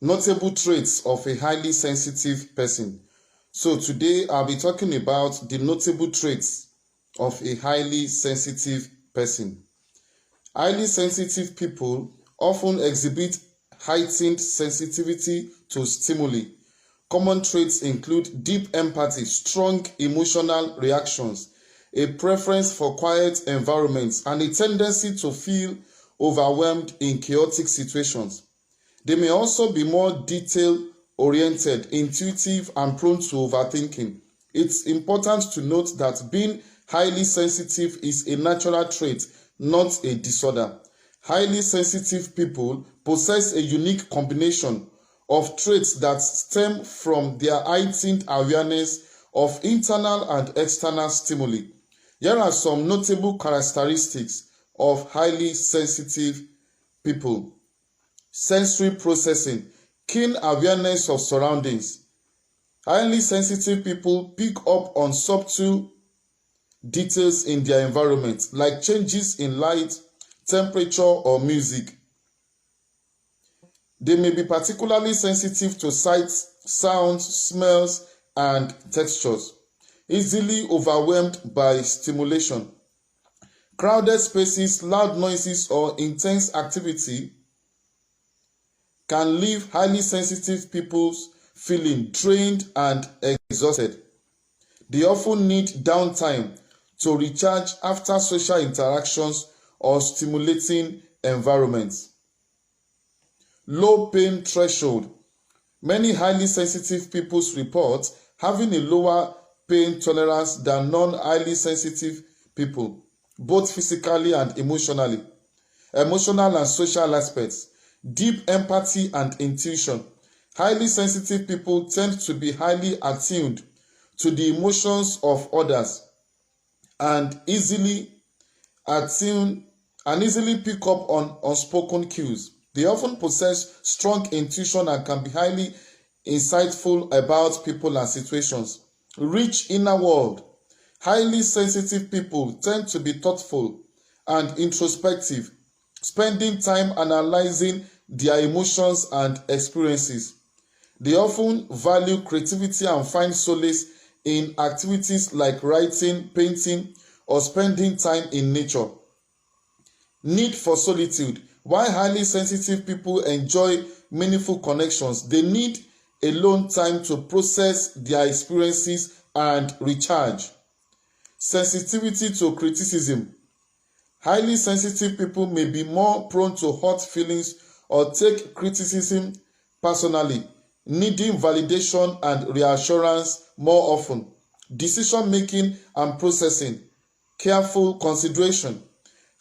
Notable traits of a highly sensitive person. So today I'll be talking about the notable traits of a highly sensitive person. Highly sensitive people often exhibit heightened sensitivity to stimuli. Common traits include deep empathy, strong emotional reactions, a preference for quiet environments, and a tendency to feel overwhelmed in chaotic situations. They may also be more detail-oriented, intuitive, and prone to overthinking. It's important to note that being highly sensitive is a natural trait, not a disorder. Highly sensitive people possess a unique combination of traits that stem from their heightened awareness of internal and external stimuli. Here are some notable characteristics of highly sensitive people. Sensory processing, keen awareness of surroundings. Highly sensitive people pick up on subtle details in their environment, like changes in light, temperature, or music. They may be particularly sensitive to sights, sounds, smells, and textures. Easily overwhelmed by stimulation. Crowded spaces, loud noises, or intense activity can leave highly sensitive people feeling drained and exhausted. They often need downtime to recharge after social interactions or stimulating environments. Low pain threshold. Many highly sensitive people report having a lower pain tolerance than non-highly sensitive people, both physically and emotionally. Emotional and social aspects. Deep empathy and intuition. Highly sensitive people tend to be highly attuned to the emotions of others and easily pick up on unspoken cues. They often possess strong intuition and can be highly insightful about people and situations. Rich inner world. Highly sensitive people tend to be thoughtful and introspective, spending time analyzing their emotions and experiences. They often value creativity and find solace in activities like writing, painting, or spending time in nature. Need for solitude. While highly sensitive people enjoy meaningful connections, they need alone time to process their experiences and recharge. Sensitivity to criticism. Highly sensitive people may be more prone to hurt feelings or take criticism personally, needing validation and reassurance more often. Decision making and processing. Careful consideration.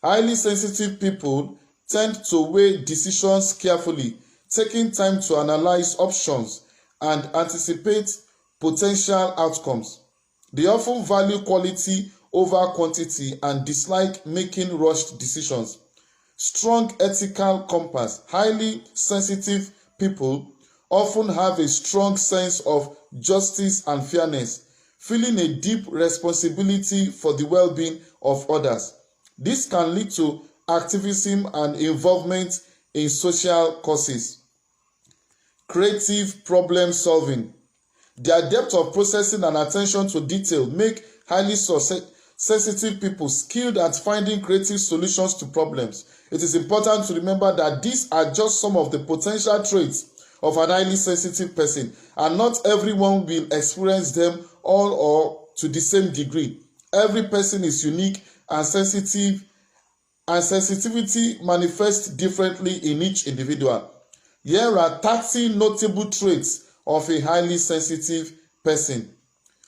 Highly sensitive people tend to weigh decisions carefully, taking time to analyze options and anticipate potential outcomes. They often value quality over quantity and dislike making rushed decisions. Strong ethical compass. Highly sensitive people often have a strong sense of justice and fairness, feeling a deep responsibility for the well-being of others. This can lead to activism and involvement in social causes. Creative problem solving. Their depth of processing and attention to detail make highly sensitive people skilled at finding creative solutions to problems. It is important to remember that these are just some of the potential traits of an highly sensitive person, and not everyone will experience them all or to the same degree. Every person is unique, and sensitivity manifests differently in each individual. Here are 30 notable traits of a highly sensitive person.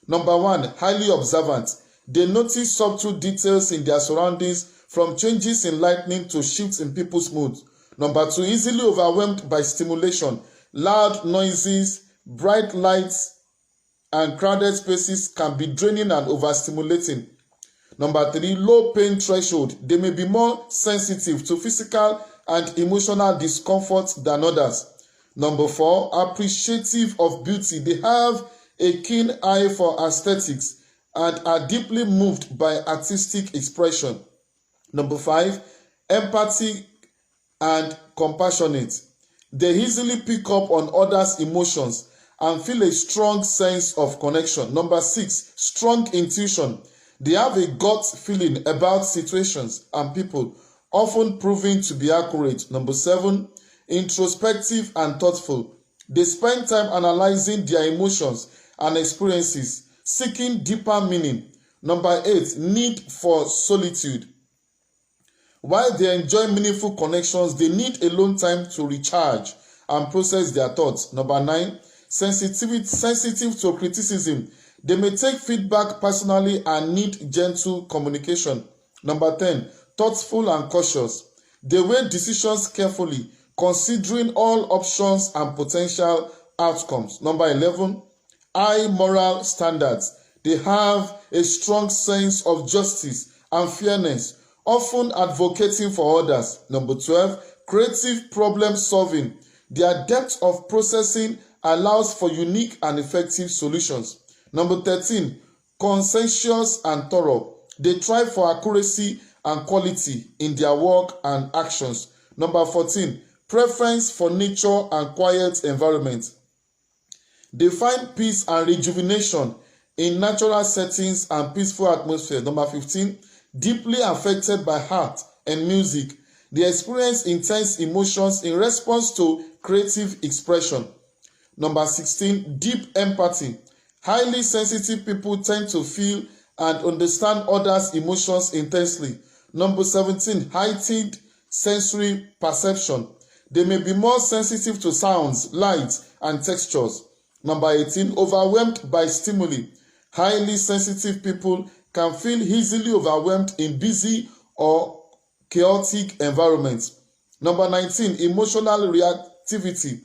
Number 1, highly observant. They notice subtle details in their surroundings, from changes in lighting to shifts in people's moods. Number 2, easily overwhelmed by stimulation. Loud noises, bright lights, and crowded spaces can be draining and overstimulating. Number 3, low pain threshold. They may be more sensitive to physical and emotional discomfort than others. Number 4, appreciative of beauty. They have a keen eye for aesthetics and are deeply moved by artistic expression. Number 5, empathy and compassionate. They easily pick up on others' emotions and feel a strong sense of connection. Number 6, strong intuition. They have a gut feeling about situations and people, often proving to be accurate. Number 7, introspective and thoughtful. They spend time analyzing their emotions and experiences, seeking deeper meaning. Number 8, need for solitude. While they enjoy meaningful connections, they need alone time to recharge and process their thoughts. Number 9, sensitive to criticism. They may take feedback personally and need gentle communication. Number 10, thoughtful and cautious. They weigh decisions carefully, considering all options and potential outcomes. Number 11, high moral standards. They have a strong sense of justice and fairness, often advocating for others. Number 12, creative problem solving. Their depth of processing allows for unique and effective solutions. Number 13, conscientious and thorough. They strive for accuracy and quality in their work and actions. Number 14, preference for nature and quiet environment. They find peace and rejuvenation in natural settings and peaceful atmosphere. Number 15, deeply affected by art and music. They experience intense emotions in response to creative expression. Number 16, deep empathy. Highly sensitive people tend to feel and understand others' emotions intensely. Number 17, heightened sensory perception. They may be more sensitive to sounds, light, and textures. Number 18, overwhelmed by stimuli. Highly sensitive people can feel easily overwhelmed in busy or chaotic environments. Number 19, emotional reactivity.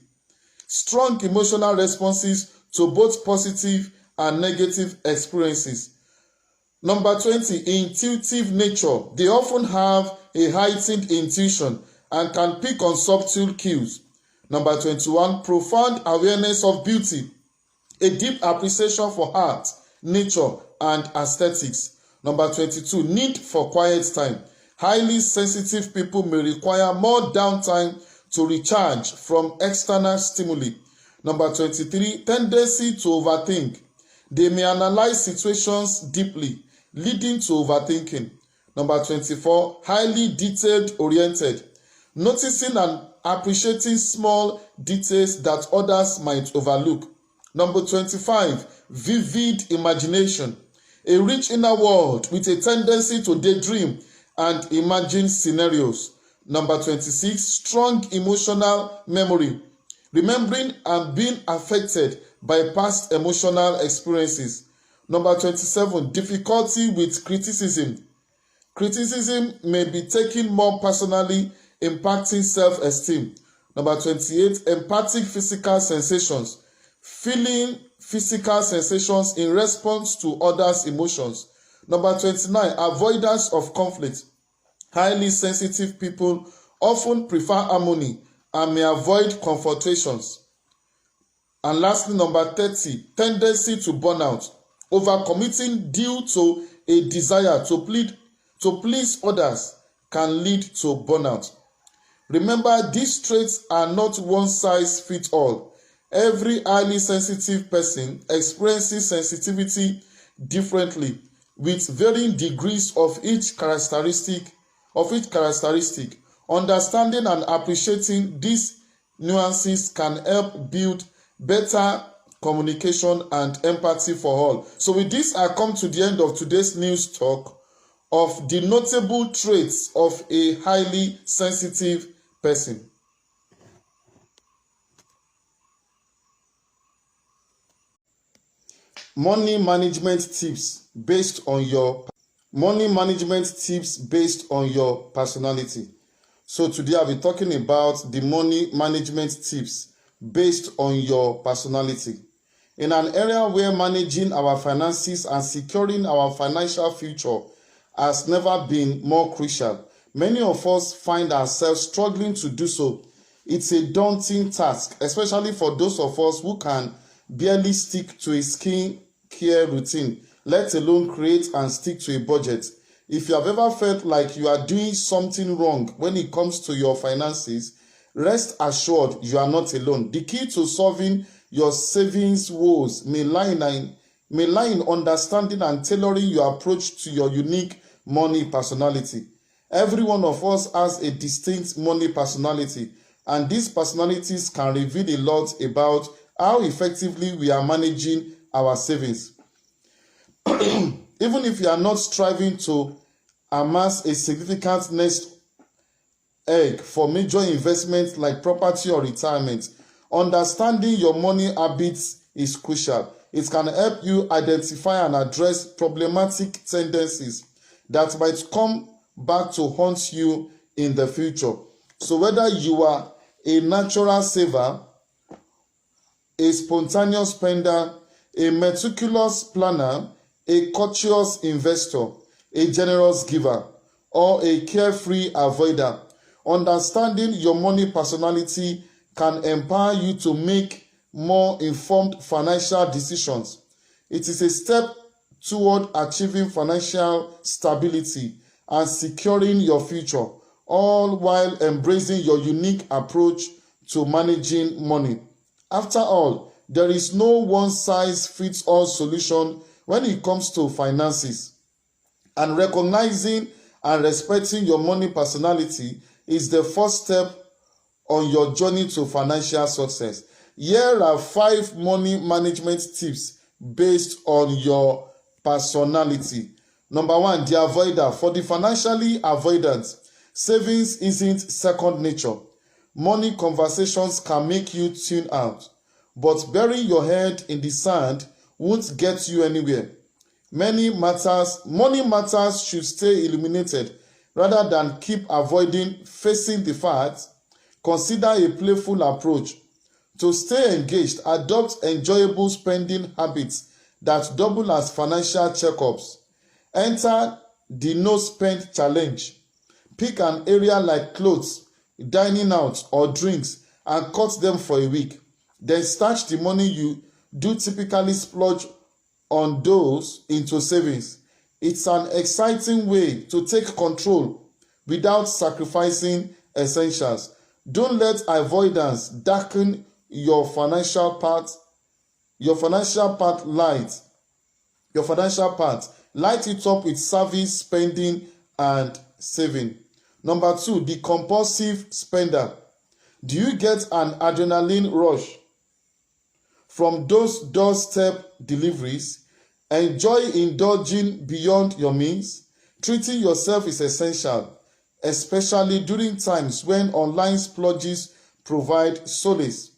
Strong emotional responses to both positive and negative experiences. Number 20, intuitive nature. They often have a heightened intuition and can pick on subtle cues. Number 21, profound awareness of beauty. A deep appreciation for art, nature, and aesthetics. Number 22, need for quiet time. Highly sensitive people may require more downtime to recharge from external stimuli. Number 23, tendency to overthink. They may analyze situations deeply, leading to overthinking. Number 24, highly detail-oriented. Noticing and appreciating small details that others might overlook. Number 25, vivid imagination. A rich inner world with a tendency to daydream and imagine scenarios. Number 26, strong emotional memory. Remembering and being affected by past emotional experiences. Number 27, difficulty with criticism. Criticism may be taken more personally, impacting self-esteem. Number 28, empathic physical sensations. Feeling physical sensations in response to others' emotions. Number 29, avoidance of conflict. Highly sensitive people often prefer harmony and may avoid confrontations. And lastly, number 30, tendency to burnout. Overcommitting due to a desire to please others can lead to burnout. Remember, these traits are not one size fits all. Every highly sensitive person experiences sensitivity differently with varying degrees of each characteristic. Understanding and appreciating these nuances can help build better communication and empathy for all. So with this, I come to the end of today's news talk of the notable traits of a highly sensitive person. Money management tips based on your personality. So today I'll be talking about the money management tips based on your personality. In an area where managing our finances and securing our financial future has never been more crucial, many of us find ourselves struggling to do so. It's a daunting task, especially for those of us who can barely stick to a skincare routine, let alone create and stick to a budget. If you have ever felt like you are doing something wrong when it comes to your finances, Rest assured you are not alone. The key to solving your savings woes may lie in understanding and tailoring your approach to your unique money personality. Every one of us has a distinct money personality, and these personalities can reveal a lot about how effectively we are managing our savings. Even if you are not striving to amass a significant nest egg for major investments like property or retirement, understanding your money habits is crucial. It can help you identify and address problematic tendencies that might come back to haunt you in the future. So whether you are a natural saver, a spontaneous spender, a meticulous planner, a courteous investor, a generous giver, or a carefree avoider, understanding your money personality can empower you to make more informed financial decisions. It is a step toward achieving financial stability and securing your future, all while embracing your unique approach to managing money. After all, there is no one-size-fits-all solution when it comes to finances, and recognizing and respecting your money personality is the first step on your journey to financial success. Here are 5 money management tips based on your personality. Number 1, the avoider. For the financially avoidant, savings isn't second nature. Money conversations can make you tune out, but burying your head in the sand won't get you anywhere. Money matters should stay illuminated rather than keep avoiding facing the facts. Consider a playful approach. To stay engaged, adopt enjoyable spending habits that double as financial checkups. Enter the no spend challenge. Pick an area like clothes, dining out, or drinks and cut them for a week. Then stash the money you do typically splurge on those into savings. It's an exciting way to take control without sacrificing essentials. Don't let avoidance darken your financial path. Light it up with service, spending, and saving. Number 2, the compulsive spender. Do you get an adrenaline rush from those doorstep deliveries? Enjoy indulging beyond your means? Treating yourself is essential, especially during times when online splurges provide solace.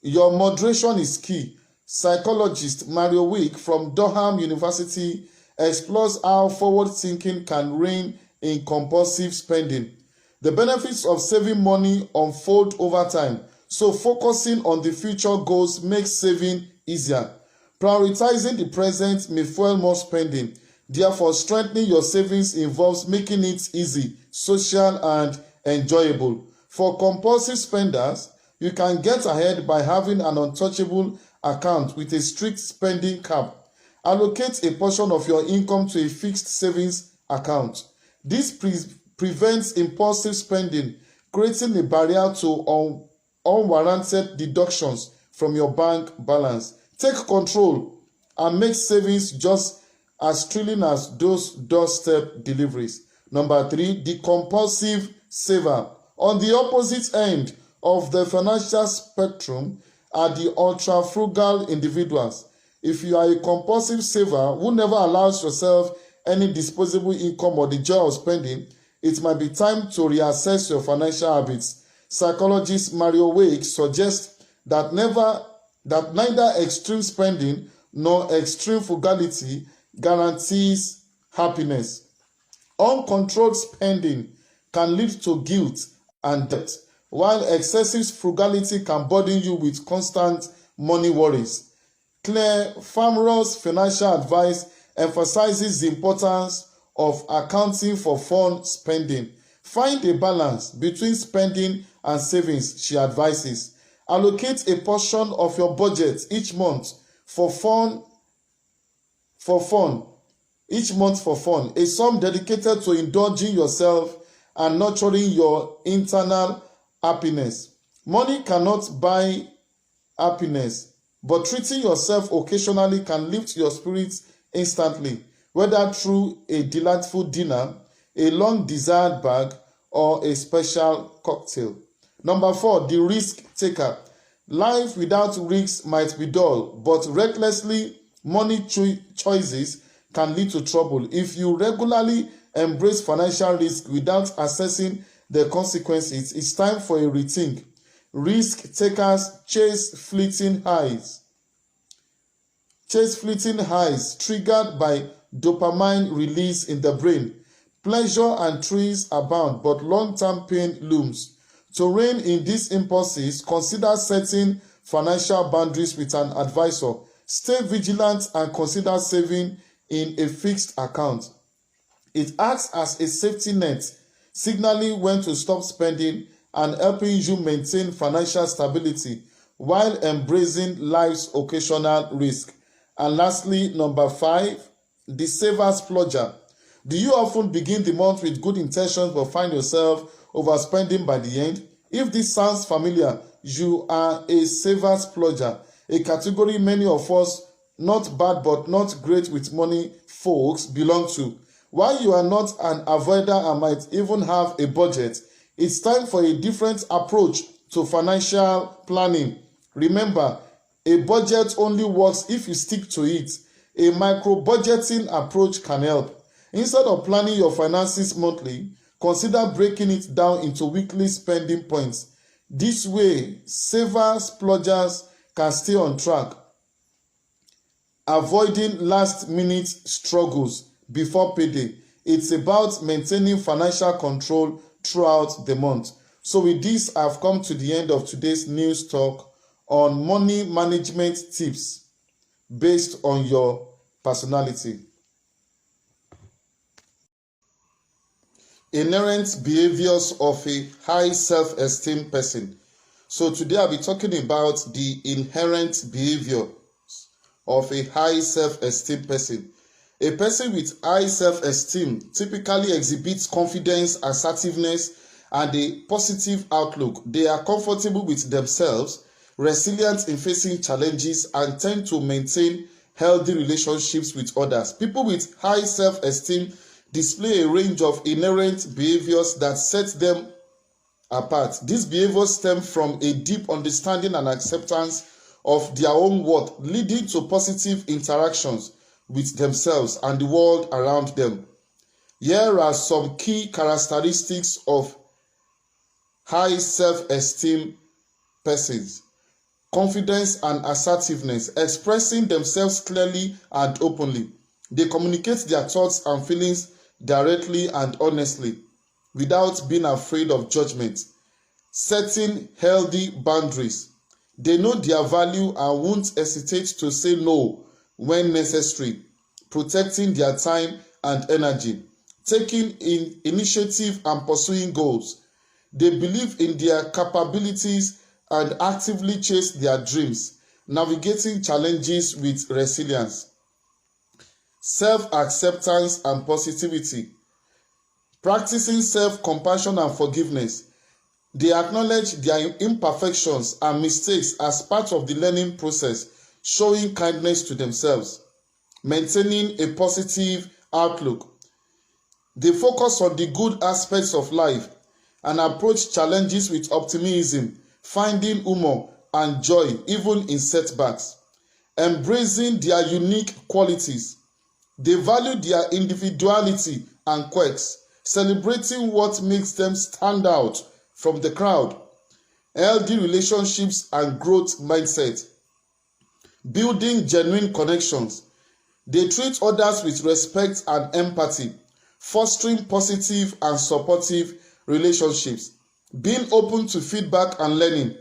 Your moderation is key. Psychologist Mario Wick from Durham University explores how forward thinking can rein in compulsive spending. The benefits of saving money unfold over time, so focusing on the future goals makes saving easier. Prioritizing the present may fuel more spending. Therefore, strengthening your savings involves making it easy, social, and enjoyable. For compulsive spenders, you can get ahead by having an untouchable account with a strict spending cap. Allocate a portion of your income to a fixed savings account. This prevents impulsive spending, creating a barrier to unwarranted deductions from your bank balance. Take control and make savings just as thrilling as those doorstep deliveries. Number 3, the compulsive saver. On the opposite end of the financial spectrum are the ultra-frugal individuals. If you are a compulsive saver who never allows yourself any disposable income or the joy of spending, it might be time to reassess your financial habits. Psychologist Mario Wick suggests that neither extreme spending nor extreme frugality guarantees happiness. Uncontrolled spending can lead to guilt and debt, while excessive frugality can burden you with constant money worries. Claire Farmer's financial advice emphasizes the importance of accounting for fun spending. Find a balance between spending and savings, she advises. Allocate a portion of your budget each month for fun. A sum dedicated to indulging yourself and nurturing your internal happiness. Money cannot buy happiness, but treating yourself occasionally can lift your spirits instantly, whether through a delightful dinner, a long desired bag, or a special cocktail. Number 4, the risk taker. Life without risks might be dull, but recklessly money choices can lead to trouble. If you regularly embrace financial risk without assessing the consequences, it's time for a rethink. Risk takers chase fleeting highs triggered by dopamine release in the brain. Pleasure and thrills abound, but long-term pain looms. To rein in these impulses, consider setting financial boundaries with an advisor. Stay vigilant and consider saving in a fixed account. It acts as a safety net, signaling when to stop spending and helping you maintain financial stability while embracing life's occasional risk. And lastly, number 5, the saver splurger. Do you often begin the month with good intentions but find yourself overspending by the end? If this sounds familiar, you are a saver splurger, a category many of us, not bad but not great with money folks, belong to. While you are not an avoider and might even have a budget, it's time for a different approach to financial planning. Remember, a budget only works if you stick to it. A micro-budgeting approach can help. Instead of planning your finances monthly, consider breaking it down into weekly spending points. This way, savers, splurgers can stay on track, avoiding last-minute struggles before payday. It's about maintaining financial control throughout the month. So with this, I've come to the end of today's news talk on money management tips based on your personality. Inherent behaviors of a high self-esteem person. So today I'll be talking about the inherent behaviors of a high self-esteem person. A person with high self-esteem typically exhibits confidence, assertiveness, and a positive outlook. They are comfortable with themselves, resilient in facing challenges, and tend to maintain healthy relationships with others. People with high self-esteem display a range of inherent behaviors that set them apart. These behaviors stem from a deep understanding and acceptance of their own worth, leading to positive interactions with themselves and the world around them. Here are some key characteristics of high self-esteem persons. Confidence and assertiveness, expressing themselves clearly and openly. They communicate their thoughts and feelings directly and honestly, without being afraid of judgment. Setting healthy boundaries. They know their value and won't hesitate to say no when necessary, protecting their time and energy. Taking initiative and pursuing goals. They believe in their capabilities and actively chase their dreams, navigating challenges with resilience. Self-acceptance and positivity. Practicing self-compassion and forgiveness. They acknowledge their imperfections and mistakes as part of the learning process, showing kindness to themselves. Maintaining a positive outlook. They focus on the good aspects of life and approach challenges with optimism, finding humor and joy even in setbacks. Embracing their unique qualities. They value their individuality and quirks, celebrating what makes them stand out from the crowd. Healthy relationships and growth mindset. Building genuine connections. They treat others with respect and empathy, fostering positive and supportive relationships. Being open to feedback and learning.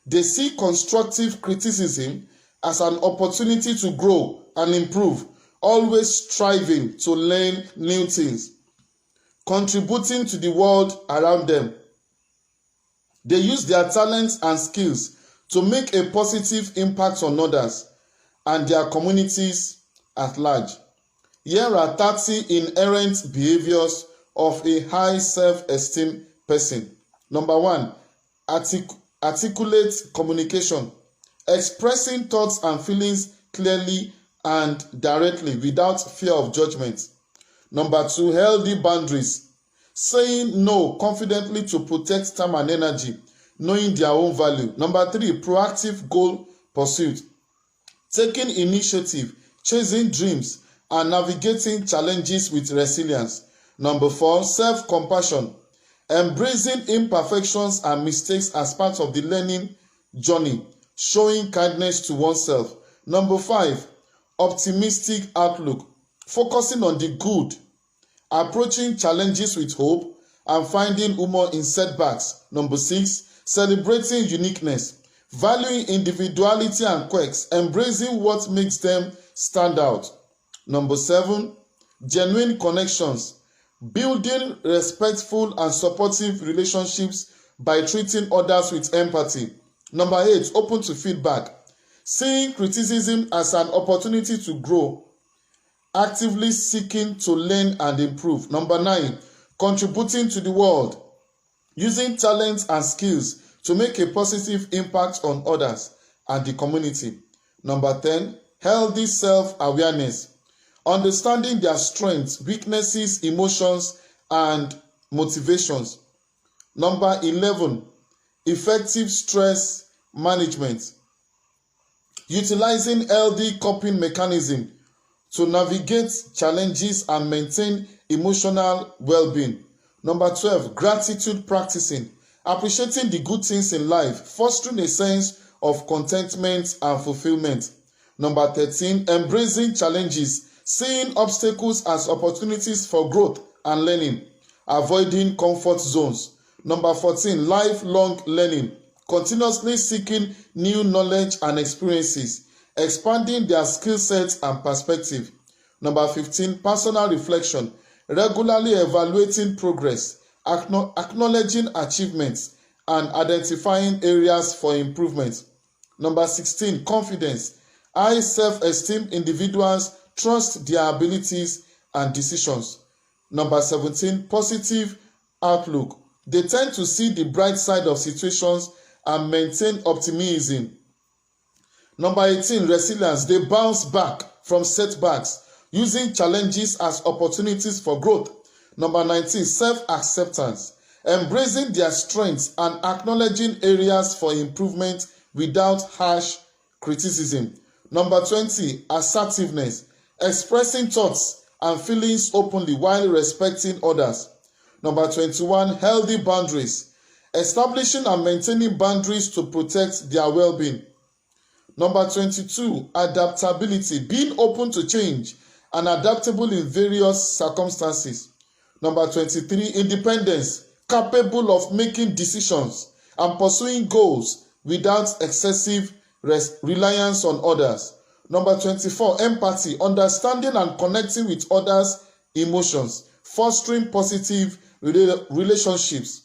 They see constructive criticism as an opportunity to grow and improve, always striving to learn new things, contributing to the world around them. They use their talents and skills to make a positive impact on others and their communities at large. Here are 30 inherent behaviors of a high self-esteem person. Number 1, articulate communication, expressing thoughts and feelings clearly and directly without fear of judgment. Number 2, healthy boundaries, saying no confidently to protect time and energy, knowing their own value. Number 3, proactive goal pursuit, taking initiative, chasing dreams, and navigating challenges with resilience. Number 4, self-compassion, embracing imperfections and mistakes as part of the learning journey, showing kindness to oneself. Number 5, optimistic outlook, focusing on the good, approaching challenges with hope, and finding humor in setbacks. Number 6, celebrating uniqueness, valuing individuality and quirks, embracing what makes them stand out. Number 7, genuine connections, building respectful and supportive relationships by treating others with empathy. Number 8, open to feedback, seeing criticism as an opportunity to grow, actively seeking to learn and improve. Number 9, contributing to the world, using talents and skills to make a positive impact on others and the community. Number 10, healthy self-awareness, understanding their strengths, weaknesses, emotions, and motivations. Number 11, effective stress management, utilizing healthy coping mechanisms to navigate challenges and maintain emotional well-being. Number 12, gratitude practicing, appreciating the good things in life, fostering a sense of contentment and fulfillment. Number 13, embracing challenges, seeing obstacles as opportunities for growth and learning, avoiding comfort zones. Number 14, lifelong learning, continuously seeking new knowledge and experiences, expanding their skill sets and perspective. Number 15, personal reflection, regularly evaluating progress, acknowledging achievements, and identifying areas for improvement. Number 16, confidence, high self-esteem individuals trust their abilities and decisions. Number 17, positive outlook, they tend to see the bright side of situations and maintain optimism. Number 18, resilience, they bounce back from setbacks, using challenges as opportunities for growth. Number 19, self-acceptance, embracing their strengths and acknowledging areas for improvement without harsh criticism. Number 20, assertiveness, expressing thoughts and feelings openly while respecting others. Number 21, healthy boundaries, establishing and maintaining boundaries to protect their well-being. Number 22, adaptability, being open to change and adaptable in various circumstances. Number 23, independence, capable of making decisions and pursuing goals without excessive reliance on others. Number 24, empathy, understanding and connecting with others' emotions, fostering positive relationships.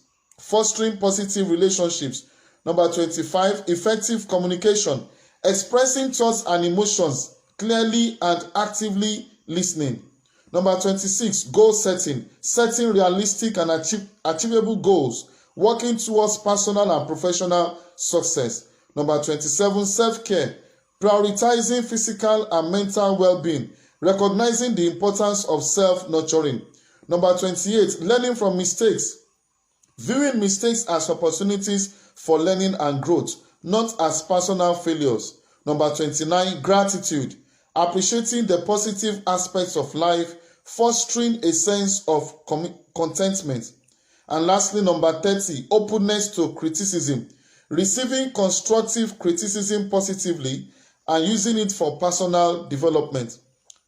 Number 25, effective communication, expressing thoughts and emotions clearly and actively listening. Number 26, goal setting, setting realistic and achievable goals, working towards personal and professional success. Number 27, self-care, prioritizing physical and mental well-being, recognizing the importance of self-nurturing. Number 28, learning from mistakes, viewing mistakes as opportunities for learning and growth, not as personal failures. Number 29, gratitude, appreciating the positive aspects of life, fostering a sense of contentment. And lastly, number 30, openness to criticism, receiving constructive criticism positively and using it for personal development.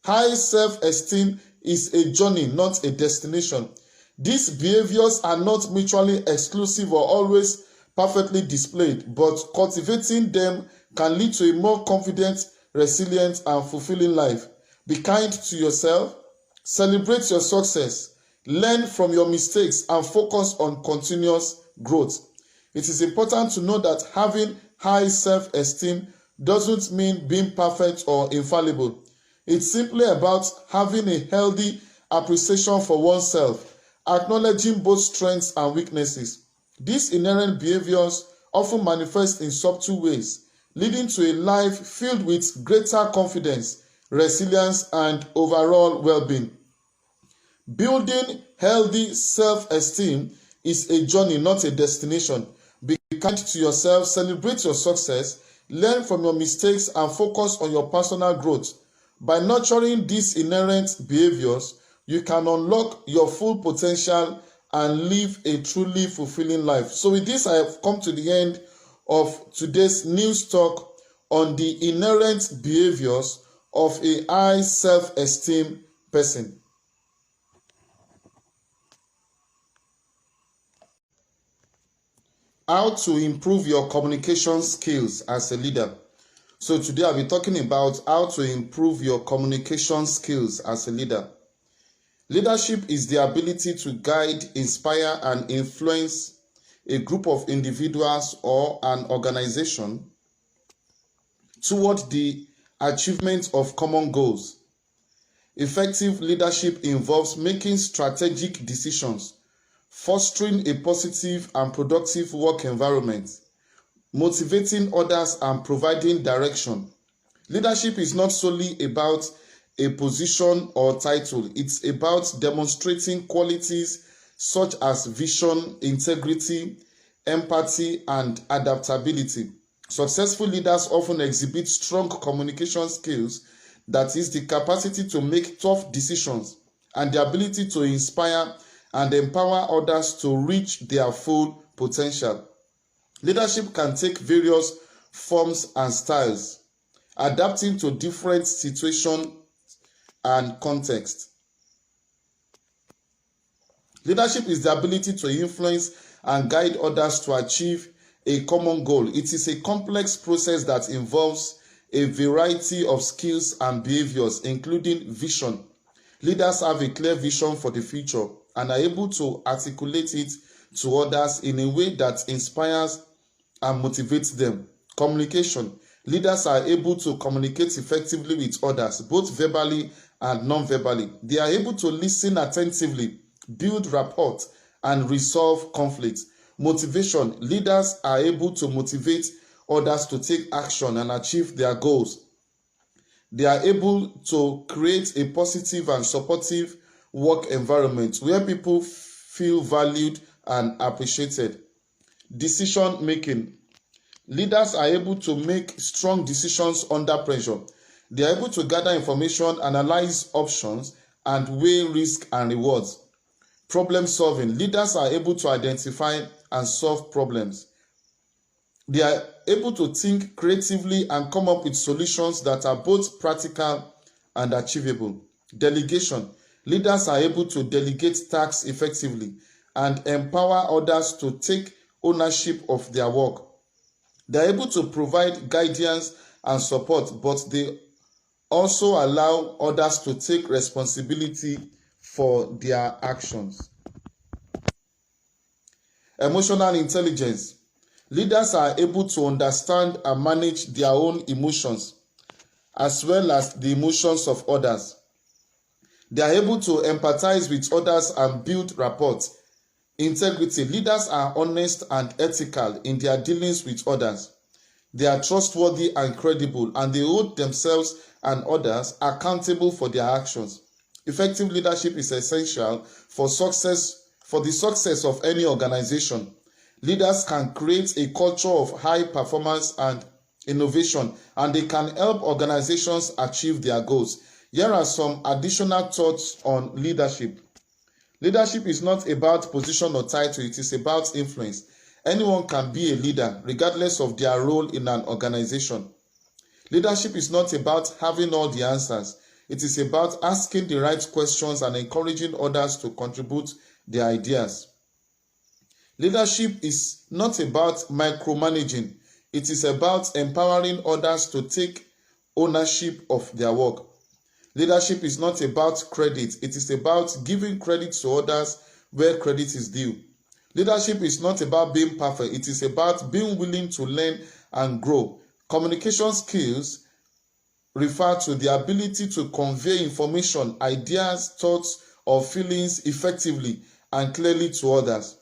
High self-esteem is a journey, not a destination. These behaviors are not mutually exclusive or always perfectly displayed, but cultivating them can lead to a more confident, resilient, and fulfilling life. Be kind to yourself, celebrate your success, learn from your mistakes, and focus on continuous growth. It is important to know that having high self-esteem doesn't mean being perfect or infallible. It's simply about having a healthy appreciation for oneself, acknowledging both strengths and weaknesses, These inherent behaviors often manifest in subtle ways, leading to a life filled with greater confidence, resilience, and overall well-being. Building healthy self-esteem is a journey, not a destination. Be kind to yourself, celebrate your success, learn from your mistakes, and focus on your personal growth. By nurturing these inherent behaviors, you can unlock your full potential and live a truly fulfilling life. So with this, I have come to the end of today's news talk on the inherent behaviors of a high self-esteem person. How to improve your communication skills as a leader. So today I'll be talking about how to improve your communication skills as a leader. Leadership is the ability to guide, inspire, and influence a group of individuals or an organization toward the achievement of common goals. Effective leadership involves making strategic decisions, fostering a positive and productive work environment, motivating others, and providing direction. Leadership is not solely about a position or title. It's about demonstrating qualities such as vision, integrity, empathy, and adaptability. Successful leaders often exhibit strong communication skills, that is, the capacity to make tough decisions and the ability to inspire and empower others to reach their full potential. Leadership can take various forms and styles, adapting to different situations and contexts. Leadership is the ability to influence and guide others to achieve a common goal. It is a complex process that involves a variety of skills and behaviors, including vision. Leaders have a clear vision for the future and are able to articulate it to others in a way that inspires and motivates them. Communication. Leaders are able to communicate effectively with others, both verbally and non-verbally. They are able to listen attentively, build rapport, and resolve conflicts. Motivation. Leaders are able to motivate others to take action and achieve their goals. They are able to create a positive and supportive work environment where people feel valued and appreciated. Decision making. Leaders are able to make strong decisions under pressure. They are able to gather information, analyze options, and weigh risk and rewards. Problem solving. Leaders are able to identify and solve problems. They are able to think creatively and come up with solutions that are both practical and achievable. Delegation. Leaders are able to delegate tasks effectively and empower others to take ownership of their work. They are able to provide guidance and support, but they also allow others to take responsibility for their actions. Emotional intelligence. Leaders are able to understand and manage their own emotions as well as the emotions of others. They are able to empathize with others and build rapport. Integrity. Leaders are honest and ethical in their dealings with others. They are trustworthy and credible, and they hold themselves and others accountable for their actions. Effective leadership is essential for the success of any organization. Leaders can create a culture of high performance and innovation, and they can help organizations achieve their goals. Here are some additional thoughts on leadership. Leadership is not about position or title, it is about influence. Anyone can be a leader, regardless of their role in an organization. Leadership is not about having all the answers. It is about asking the right questions and encouraging others to contribute their ideas. Leadership is not about micromanaging. It is about empowering others to take ownership of their work. Leadership is not about credit. It is about giving credit to others where credit is due. Leadership is not about being perfect. It is about being willing to learn and grow. Communication skills refer to the ability to convey information, ideas, thoughts, or feelings effectively and clearly to others.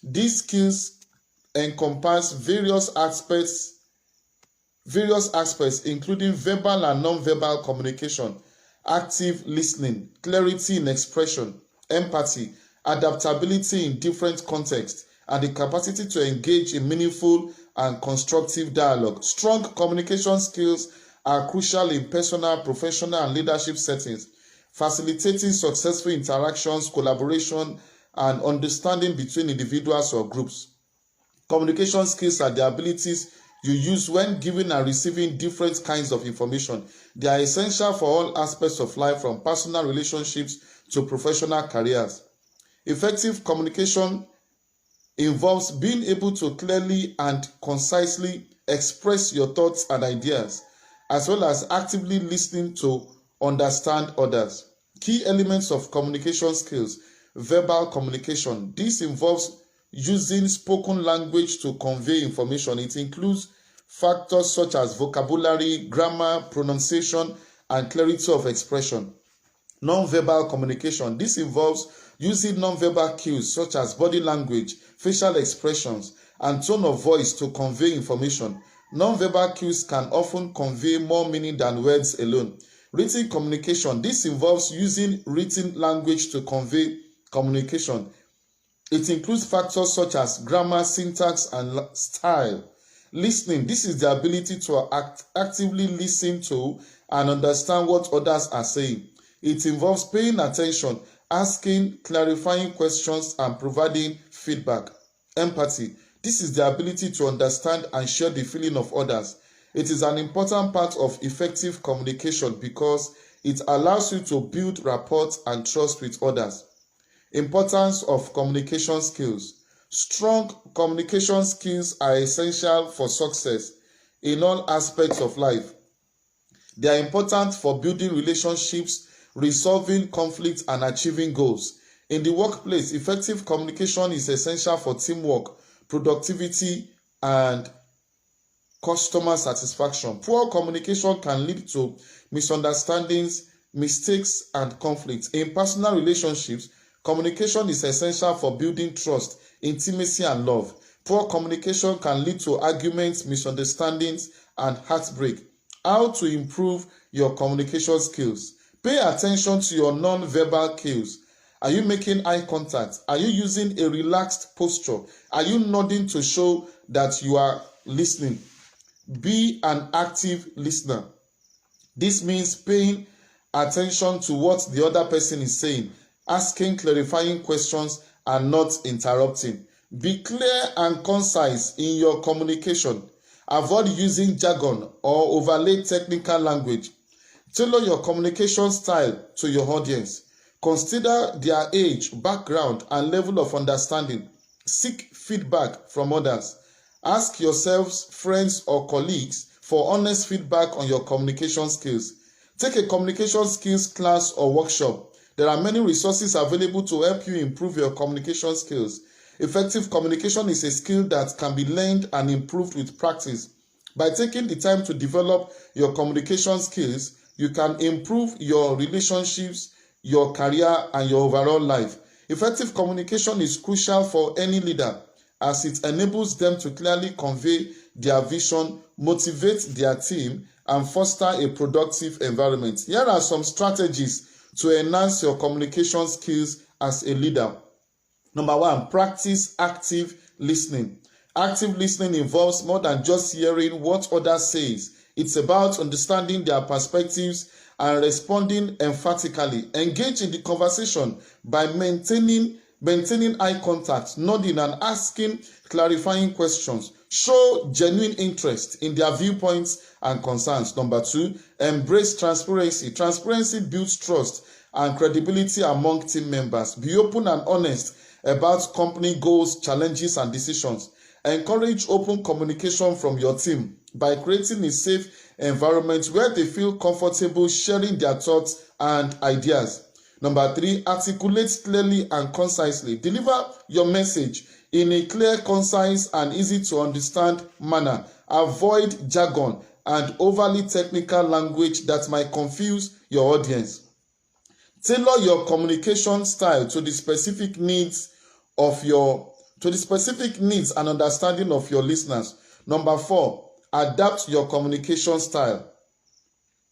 These skills encompass various aspects including verbal and non-verbal communication, active listening, clarity in expression, empathy, adaptability in different contexts, and the capacity to engage in meaningful and constructive dialogue. Strong communication skills are crucial in personal, professional, and leadership settings, facilitating successful interactions, collaboration, and understanding between individuals or groups. Communication skills are the abilities you use when giving and receiving different kinds of information. They are essential for all aspects of life, from personal relationships to professional careers. Effective communication involves being able to clearly and concisely express your thoughts and ideas, as well as actively listening to understand others. Key elements of communication skills: verbal communication. This involves using spoken language to convey information. It includes factors such as vocabulary, grammar, pronunciation, and clarity of expression. Non-verbal communication. This involves using non-verbal cues such as body language, facial expressions, and tone of voice to convey information. Non-verbal cues can often convey more meaning than words alone. Written communication. This involves using written language to convey communication. It includes factors such as grammar, syntax, and style. Listening. This is the ability to actively listen to and understand what others are saying. It involves paying attention, asking clarifying questions, and providing feedback. Empathy. This is the ability to understand and share the feeling of others. It is an important part of effective communication because it allows you to build rapport and trust with others. Importance of communication skills. Strong communication skills are essential for success in all aspects of life. They are important for building relationships, resolving conflicts, and achieving goals. In the workplace, effective communication is essential for teamwork, productivity, and customer satisfaction. Poor communication can lead to misunderstandings, mistakes, and conflicts. In personal relationships, communication is essential for building trust, intimacy, and love. Poor communication can lead to arguments, misunderstandings, and heartbreak. How to improve your communication skills? Pay attention to your non-verbal cues. Are you making eye contact? Are you using a relaxed posture? Are you nodding to show that you are listening? Be an active listener. This means paying attention to what the other person is saying, asking clarifying questions, and not interrupting. Be clear and concise in your communication. Avoid using jargon or overlay technical language. Tailor your communication style to your audience. Consider their age, background, and level of understanding. Seek feedback from others. Ask yourselves, friends, or colleagues for honest feedback on your communication skills. Take a communication skills class or workshop. There are many resources available to help you improve your communication skills. Effective communication is a skill that can be learned and improved with practice. By taking the time to develop your communication skills, you can improve your relationships, your career, and your overall life. Effective communication is crucial for any leader as it enables them to clearly convey their vision, motivate their team, and foster a productive environment. Here are some strategies to enhance your communication skills as a leader. Number 1, practice active listening. Active listening involves more than just hearing what others say. It's about understanding their perspectives and responding emphatically. Engage in the conversation by maintaining eye contact, nodding, and asking clarifying questions. Show genuine interest in their viewpoints and concerns. Number 2, embrace transparency. Transparency builds trust and credibility among team members. Be open and honest about company goals, challenges, and decisions. Encourage open communication from your team by creating a safe environment where they feel comfortable sharing their thoughts and ideas. Number 3, articulate clearly and concisely. Deliver your message in a clear, concise, and easy to understand manner. Avoid jargon and overly technical language that might confuse your audience. Tailor your communication style to the specific needs of your to the specific needs and understanding of your listeners. Number 4, adapt your communication style.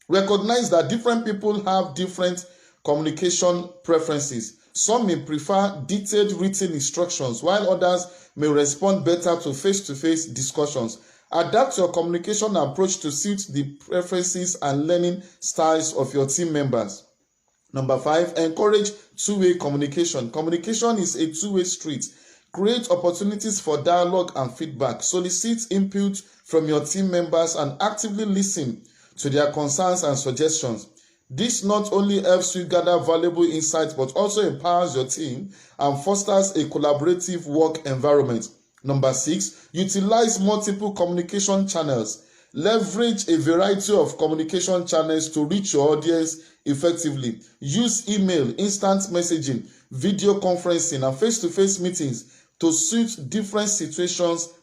Recognize that different people have different communication preferences. Some may prefer detailed written instructions, while others may respond better to face-to-face discussions. Adapt your communication approach to suit the preferences and learning styles of your team members. Number 5, encourage two-way communication. Communication is a two-way street. Create opportunities for dialogue and feedback. Solicit input from your team members and actively listen to their concerns and suggestions. This not only helps you gather valuable insights but also empowers your team and fosters a collaborative work environment. Number 6, utilize multiple communication channels. Leverage a variety of communication channels to reach your audience effectively. Use email, instant messaging, video conferencing, and face-to-face meetings to suit different situations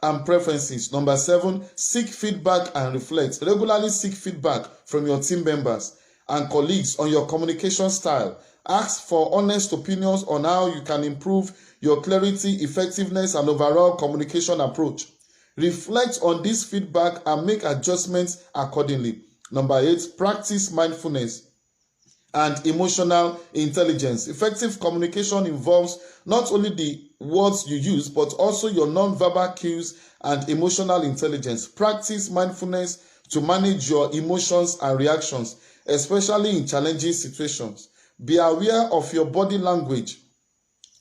and preferences. Number 7, seek feedback and reflect. Regularly seek feedback from your team members and colleagues on your communication style. Ask for honest opinions on how you can improve your clarity, effectiveness, and overall communication approach. Reflect on this feedback and make adjustments accordingly. Number 8, practice mindfulness and emotional intelligence. Effective communication involves not only the words you use, but also your non-verbal cues and emotional intelligence. Practice mindfulness to manage your emotions and reactions, especially in challenging situations. Be aware of your body language,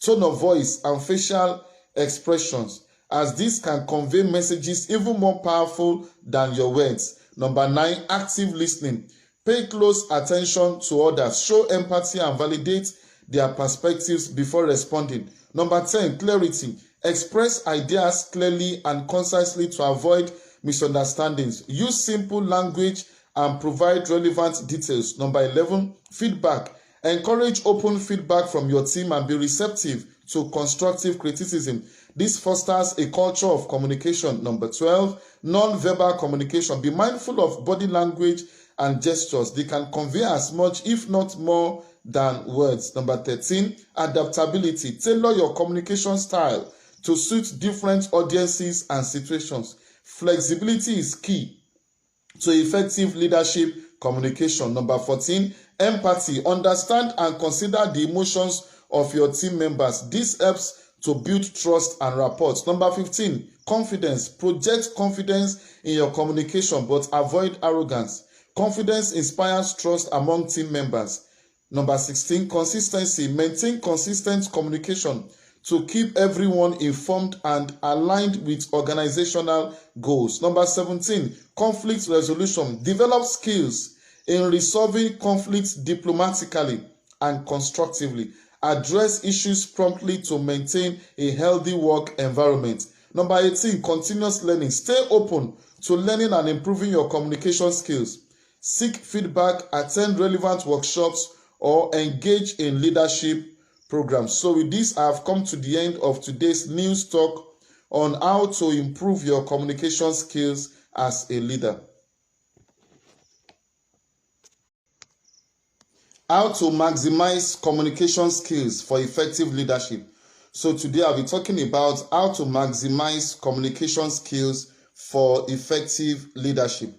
tone of voice, and facial expressions, as this can convey messages even more powerful than your words. Number 9, active listening. Pay close attention to others. Show empathy and validate their perspectives before responding. Number 10, clarity. Express ideas clearly and concisely to avoid misunderstandings. Use simple language and provide relevant details. Number 11, feedback. Encourage open feedback from your team and be receptive to constructive criticism. This fosters a culture of communication. Number 12, non-verbal communication. Be mindful of body language and gestures. They can convey as much, if not more, than words. Number 13, adaptability. Tailor your communication style to suit different audiences and situations. Flexibility is key to effective leadership communication. Number 14, empathy. Understand and consider the emotions of your team members. This helps to build trust and rapport. Number 15, confidence. Project confidence in your communication, but avoid arrogance. Confidence inspires trust among team members. Number 16, consistency. Maintain consistent communication to keep everyone informed and aligned with organizational goals. Number 17, conflict resolution. Develop skills in resolving conflicts diplomatically and constructively. Address issues promptly to maintain a healthy work environment. Number 18, continuous learning. Stay open to learning and improving your communication skills. Seek feedback, attend relevant workshops, or engage in leadership programs. So with this, I have come to the end of today's news talk on how to improve your communication skills as a leader. How to maximize communication skills for effective leadership. So today I'll be talking about how to maximize communication skills for effective leadership.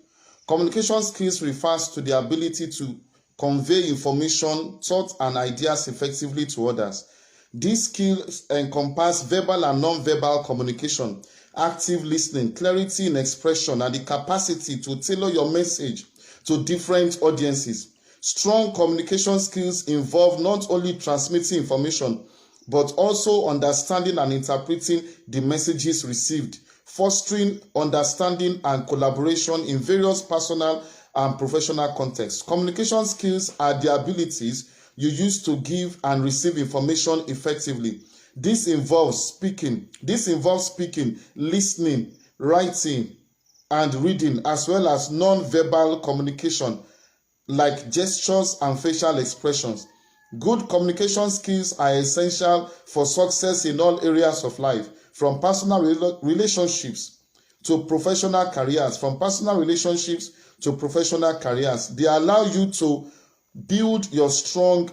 Communication skills refers to the ability to convey information, thoughts, and ideas effectively to others. These skills encompass verbal and non-verbal communication, active listening, clarity in expression, and the capacity to tailor your message to different audiences. Strong communication skills involve not only transmitting information, but also understanding and interpreting the messages received, fostering understanding and collaboration in various personal and professional contexts. Communication skills are the abilities you use to give and receive information effectively. This involves speaking, listening, writing, and reading, as well as non-verbal communication like gestures and facial expressions. Good communication skills are essential for success in all areas of life, from personal relationships to professional careers. They allow you to build your strong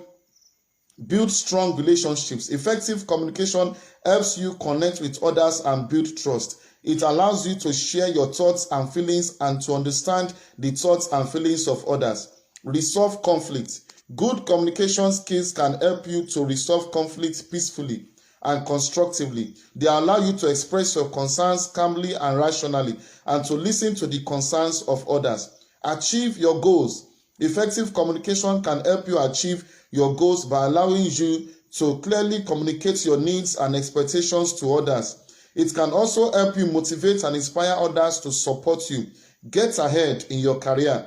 Build strong relationships. Effective communication helps you connect with others and build trust. It allows you to share your thoughts and feelings and to understand the thoughts and feelings of others. Resolve conflict. Good communication skills can help you to resolve conflict peacefully and constructively. They allow you to express your concerns calmly and rationally and to listen to the concerns of others. Achieve your goals. Effective communication can help you achieve your goals by allowing you to clearly communicate your needs and expectations to others. It can also help you motivate and inspire others to support you. Get ahead in your career.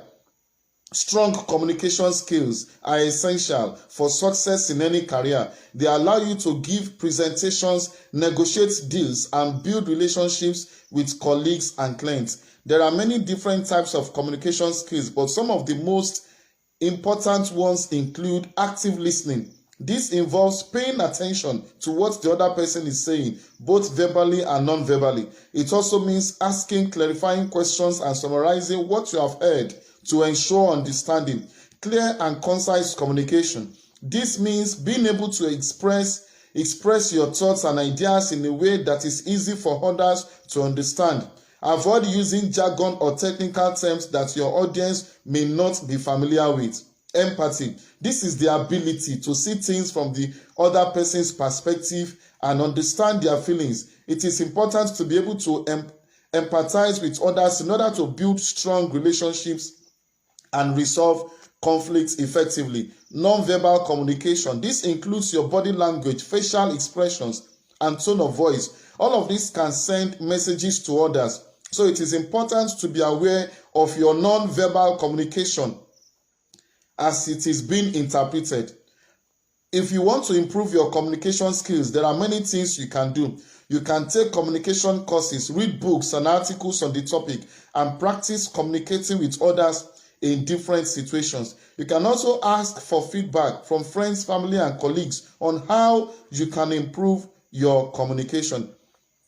Strong communication skills are essential for success in any career. They allow you to give presentations, negotiate deals, and build relationships with colleagues and clients. There are many different types of communication skills, but some of the most important ones include active listening. This involves paying attention to what the other person is saying, both verbally and non-verbally. It also means asking clarifying questions and summarizing what you have heard to ensure understanding. Clear and concise communication. This means being able to express your thoughts and ideas in a way that is easy for others to understand. Avoid using jargon or technical terms that your audience may not be familiar with. Empathy. This is the ability to see things from the other person's perspective and understand their feelings. It is important to be able to empathize with others in order to build strong relationships and resolve conflicts effectively. Non-verbal communication. This includes your body language, facial expressions, and tone of voice. All of this can send messages to others. So it is important to be aware of your non-verbal communication as it is being interpreted. If you want to improve your communication skills, there are many things you can do. You can take communication courses, read books and articles on the topic, and practice communicating with others in different situations. You can also ask for feedback from friends, family, and colleagues on how you can improve your communication.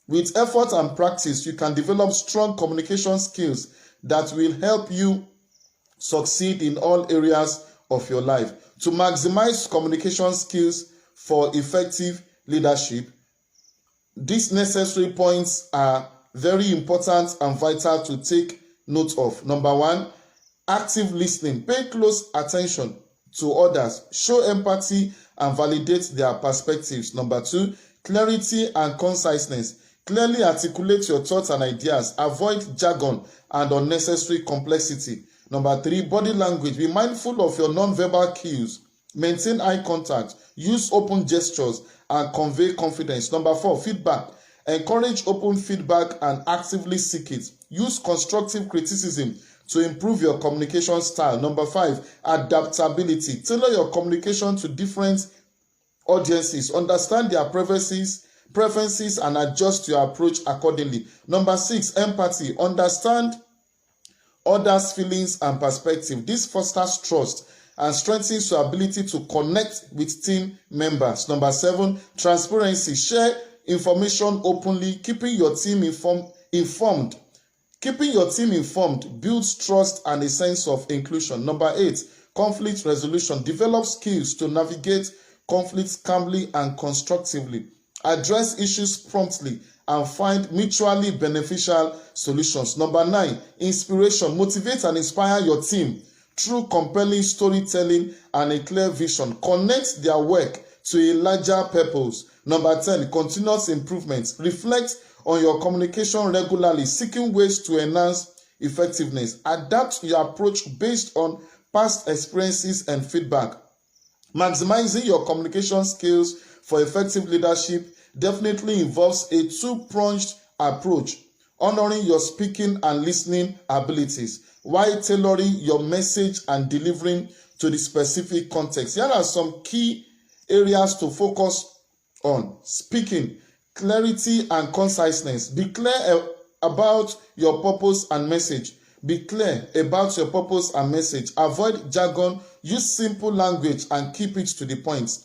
With effort and practice, you can develop strong communication skills that will help you succeed in all areas of your life. To maximize communication skills for effective leadership, these necessary points are very important and vital to take note of. Number one, active listening. Pay close attention to others. Show empathy and validate their perspectives. Number two, clarity and conciseness. Clearly articulate your thoughts and ideas. Avoid jargon and unnecessary complexity. Number three, body language. Be mindful of your non-verbal cues. Maintain eye contact. Use open gestures and convey confidence. Number four, feedback. Encourage open feedback and actively seek it. Use constructive criticism to improve your communication style. Number five, adaptability. Tailor your communication to different audiences. Understand their preferences and adjust your approach accordingly. Number six, empathy. Understand others' feelings and perspective. This fosters trust and strengthens your ability to connect with team members. Number seven, transparency. Share information openly, keeping your team informed. Keeping your team informed builds trust and a sense of inclusion. Number eight, conflict resolution. Develop skills to navigate conflicts calmly and constructively. Address issues promptly and find mutually beneficial solutions. Number nine, inspiration. Motivate and inspire your team through compelling storytelling and a clear vision. Connect their work to a larger purpose. Number 10, continuous improvement. Reflect on your communication regularly, seeking ways to enhance effectiveness. Adapt your approach based on past experiences and feedback. Maximizing your communication skills for effective leadership definitely involves a two-pronged approach, honoring your speaking and listening abilities while tailoring your message and delivering to the specific context. Here are some key areas to focus on. Speaking, clarity and conciseness. Be clear about your purpose and message. Be clear about your purpose and message. Avoid jargon. Use simple language and keep it to the point.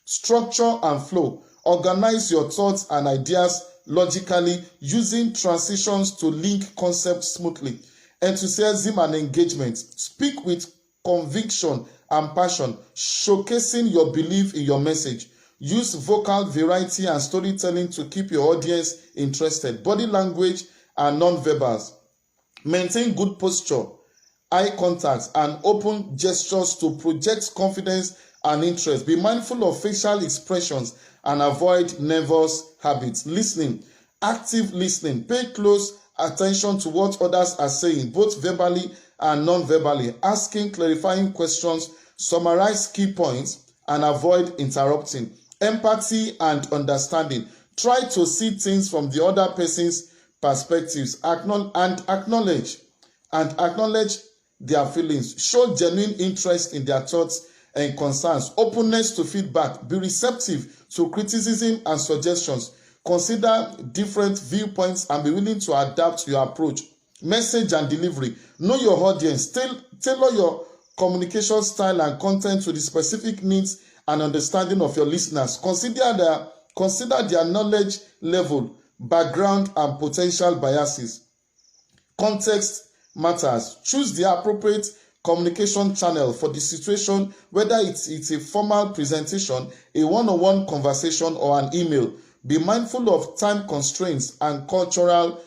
Structure and flow. Organize your thoughts and ideas logically, using transitions to link concepts smoothly. Enthusiasm and engagement. Speak with conviction and passion, showcasing your belief in your message. Use vocal variety and storytelling to keep your audience interested. Body language and non-verbals. Maintain good posture, eye contact, and open gestures to project confidence and interest. Be mindful of facial expressions and avoid nervous habits. Listening, active listening. Pay close attention to what others are saying, both verbally and non-verbally. Asking clarifying questions, summarize key points, and avoid interrupting. Empathy and understanding. Try to see things from the other person's perspectives and acknowledge their feelings. Show genuine interest in their thoughts and concerns. Openness to feedback. Be receptive to criticism and suggestions. Consider different viewpoints and be willing to adapt your approach. Message and delivery. Know your audience. Tailor your communication style and content to the specific needs and understanding of your listeners. Consider their knowledge level, background, and potential biases. Context matters. Choose the appropriate communication channel for the situation, whether it's a formal presentation, a one-on-one conversation, or an email. Be mindful of time constraints and cultural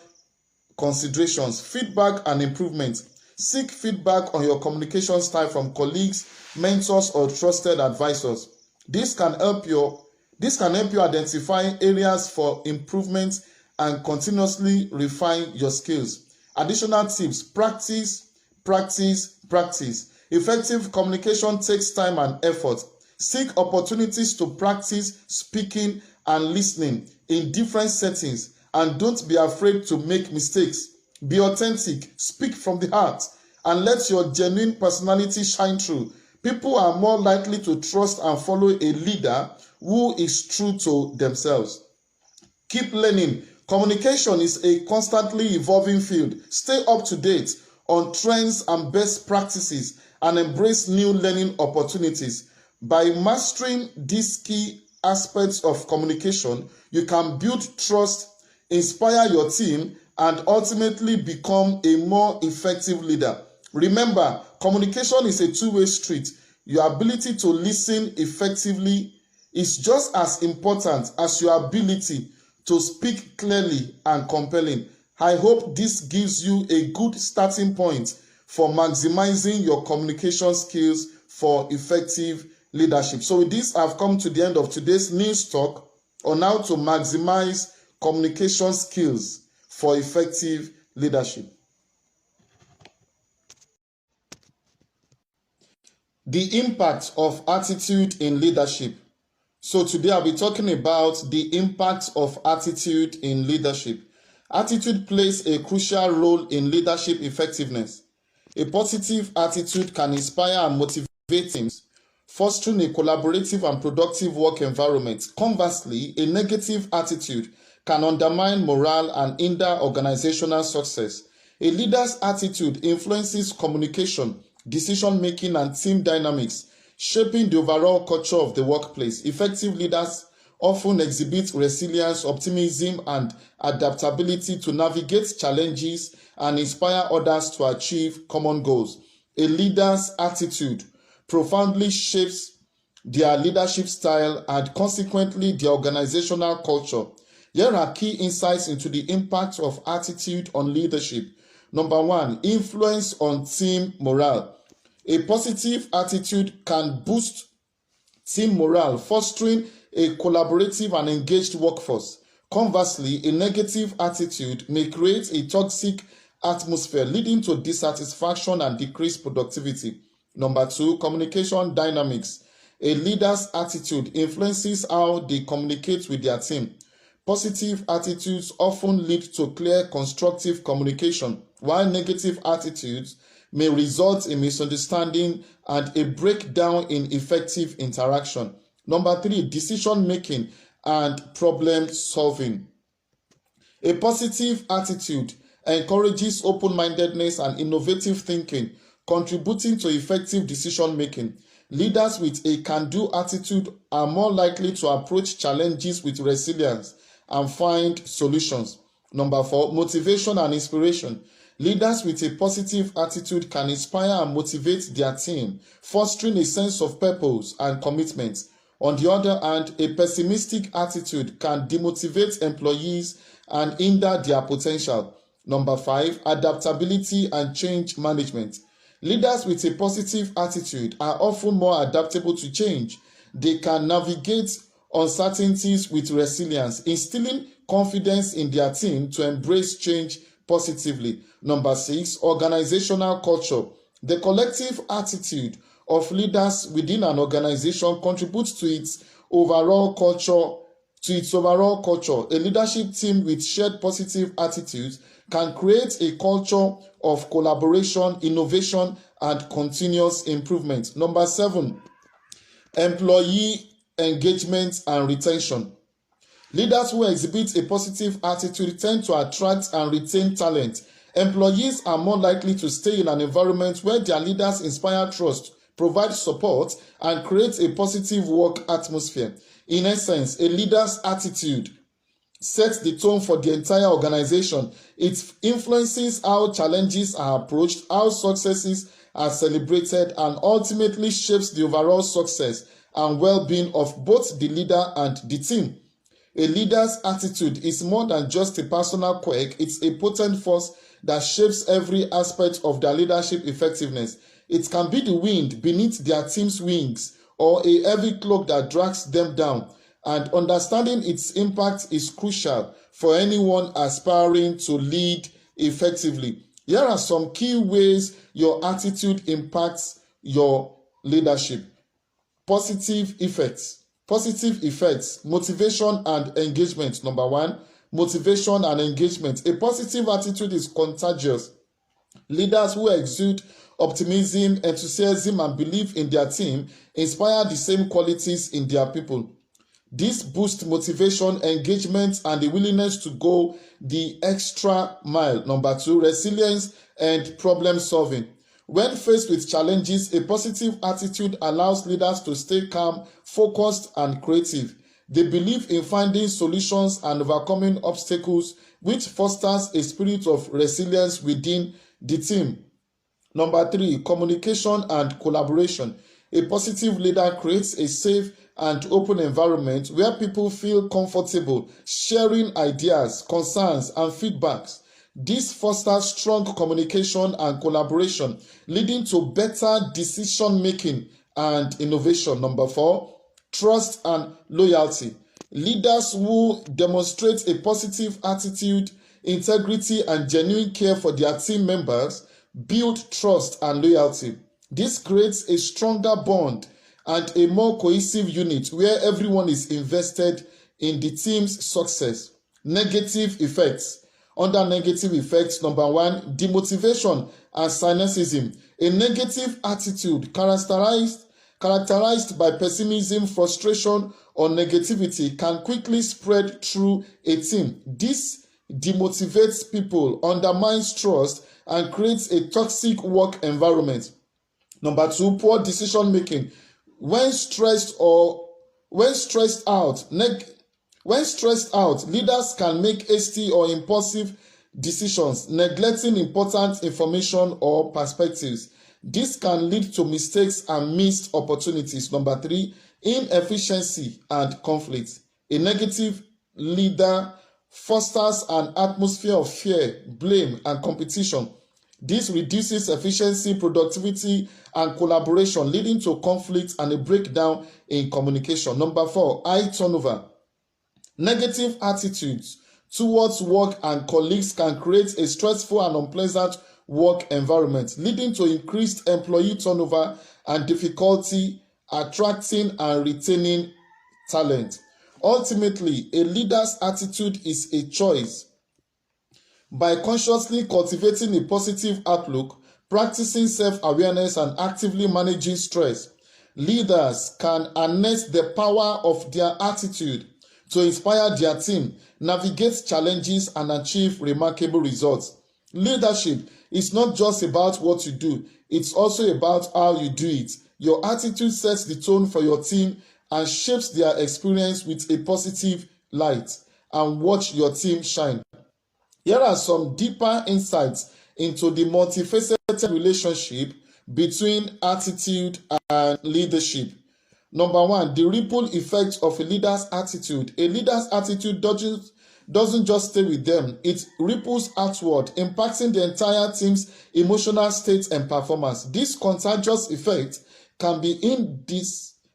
considerations. Feedback and improvement. Seek feedback on your communication style from colleagues, mentors, or trusted advisors. This can help you identify areas for improvement and continuously refine your skills. Additional tips: practice. Effective communication takes time and effort. Seek opportunities to practice speaking and listening in different settings, and don't be afraid to make mistakes. Be authentic, speak from the heart, and let your genuine personality shine through. People are more likely to trust and follow a leader who is true to themselves. Keep learning. Communication is a constantly evolving field. Stay up to date on trends and best practices and embrace new learning opportunities. By mastering these key aspects of communication, you can build trust, inspire your team, and ultimately become a more effective leader. Remember, communication is a two-way street. Your ability to listen effectively is just as important as your ability to speak clearly and compelling. I hope this gives you a good starting point for maximizing your communication skills for effective leadership. So with this, I've come to the end of today's news talk on how to maximize communication skills for effective leadership. The impact of attitude in leadership. So today I'll be talking about the impact of attitude in leadership. Attitude plays a crucial role in leadership effectiveness. A positive attitude can inspire and motivate teams, fostering a collaborative and productive work environment. Conversely, a negative attitude can undermine morale and hinder organizational success. A leader's attitude influences communication, decision-making, and team dynamics, shaping the overall culture of the workplace. Effective leaders often exhibit resilience, optimism, and adaptability to navigate challenges and inspire others to achieve common goals. A leader's attitude profoundly shapes their leadership style and consequently their organizational culture. Here are key insights into the impact of attitude on leadership. Number 1, influence on team morale. A positive attitude can boost team morale, fostering a collaborative and engaged workforce. Conversely, a negative attitude may create a toxic atmosphere, leading to dissatisfaction and decreased productivity. Number 2, communication dynamics. A leader's attitude influences how they communicate with their team. Positive attitudes often lead to clear, constructive communication, while negative attitudes may result in misunderstanding and a breakdown in effective interaction. Number 3, decision-making and problem-solving. A positive attitude encourages open-mindedness and innovative thinking, contributing to effective decision-making. Leaders with a can-do attitude are more likely to approach challenges with resilience and find solutions. Number 4, motivation and inspiration. Leaders with a positive attitude can inspire and motivate their team, fostering a sense of purpose and commitment. On the other hand, a pessimistic attitude can demotivate employees and hinder their potential. Number 5, adaptability and change management. Leaders with a positive attitude are often more adaptable to change. They can navigate uncertainties with resilience, instilling confidence in their team to embrace change positively. Number 6, organizational culture. The collective attitude of leaders within an organization contributes to its overall culture. A leadership team with shared positive attitudes can create a culture of collaboration, innovation, and continuous improvement. Number 7, employee engagement and retention. Leaders who exhibit a positive attitude tend to attract and retain talent. Employees are more likely to stay in an environment where their leaders inspire trust, provide support, and create a positive work atmosphere. In essence, a leader's attitude sets the tone for the entire organization. It influences how challenges are approached, how successes are celebrated, and ultimately shapes the overall success and well-being of both the leader and the team. A leader's attitude is more than just a personal quirk. It's a potent force that shapes every aspect of their leadership effectiveness. It can be the wind beneath their team's wings or a heavy cloak that drags them down, and understanding its impact is crucial for anyone aspiring to lead effectively. Here are some key ways your attitude impacts your leadership. Positive effects, motivation and engagement. Number 1, motivation and engagement. A positive attitude is contagious. Leaders who exude optimism, enthusiasm, and belief in their team inspire the same qualities in their people. This boosts motivation, engagement, and the willingness to go the extra mile. Number 2, resilience and problem solving. When faced with challenges, a positive attitude allows leaders to stay calm, focused, and creative. They believe in finding solutions and overcoming obstacles, which fosters a spirit of resilience within the team. Number 3, communication and collaboration. A positive leader creates a safe and open environment where people feel comfortable sharing ideas, concerns, and feedbacks. This fosters strong communication and collaboration, leading to better decision-making and innovation. Number 4, trust and loyalty. Leaders who demonstrate a positive attitude, integrity, and genuine care for their team members build trust and loyalty. This creates a stronger bond and a more cohesive unit where everyone is invested in the team's success. Negative effects. Under negative effects, number 1, demotivation and cynicism. A negative attitude characterized by pessimism, frustration, or negativity can quickly spread through a team. This demotivates people, undermines trust, and creates a toxic work environment. Number 2, poor decision making. When stressed out, leaders can make hasty or impulsive decisions, neglecting important information or perspectives. This can lead to mistakes and missed opportunities. Number 3, inefficiency and conflict. A negative leader fosters an atmosphere of fear, blame, and competition. This reduces efficiency, productivity, and collaboration, leading to conflict and a breakdown in communication. Number 4, high turnover. Negative attitudes towards work and colleagues can create a stressful and unpleasant work environment, leading to increased employee turnover and difficulty attracting and retaining talent. Ultimately, a leader's attitude is a choice. By consciously cultivating a positive outlook, practicing self-awareness, and actively managing stress, leaders can harness the power of their attitude to inspire their team, navigate challenges, and achieve remarkable results. Leadership is not just about what you do, it's also about how you do it. Your attitude sets the tone for your team and shapes their experience with a positive light. And watch your team shine. Here are some deeper insights into the multifaceted relationship between attitude and leadership. Number one, the ripple effect of a leader's attitude. A leader's attitude doesn't just stay with them, it ripples outward, impacting the entire team's emotional state and performance. This contagious effect can be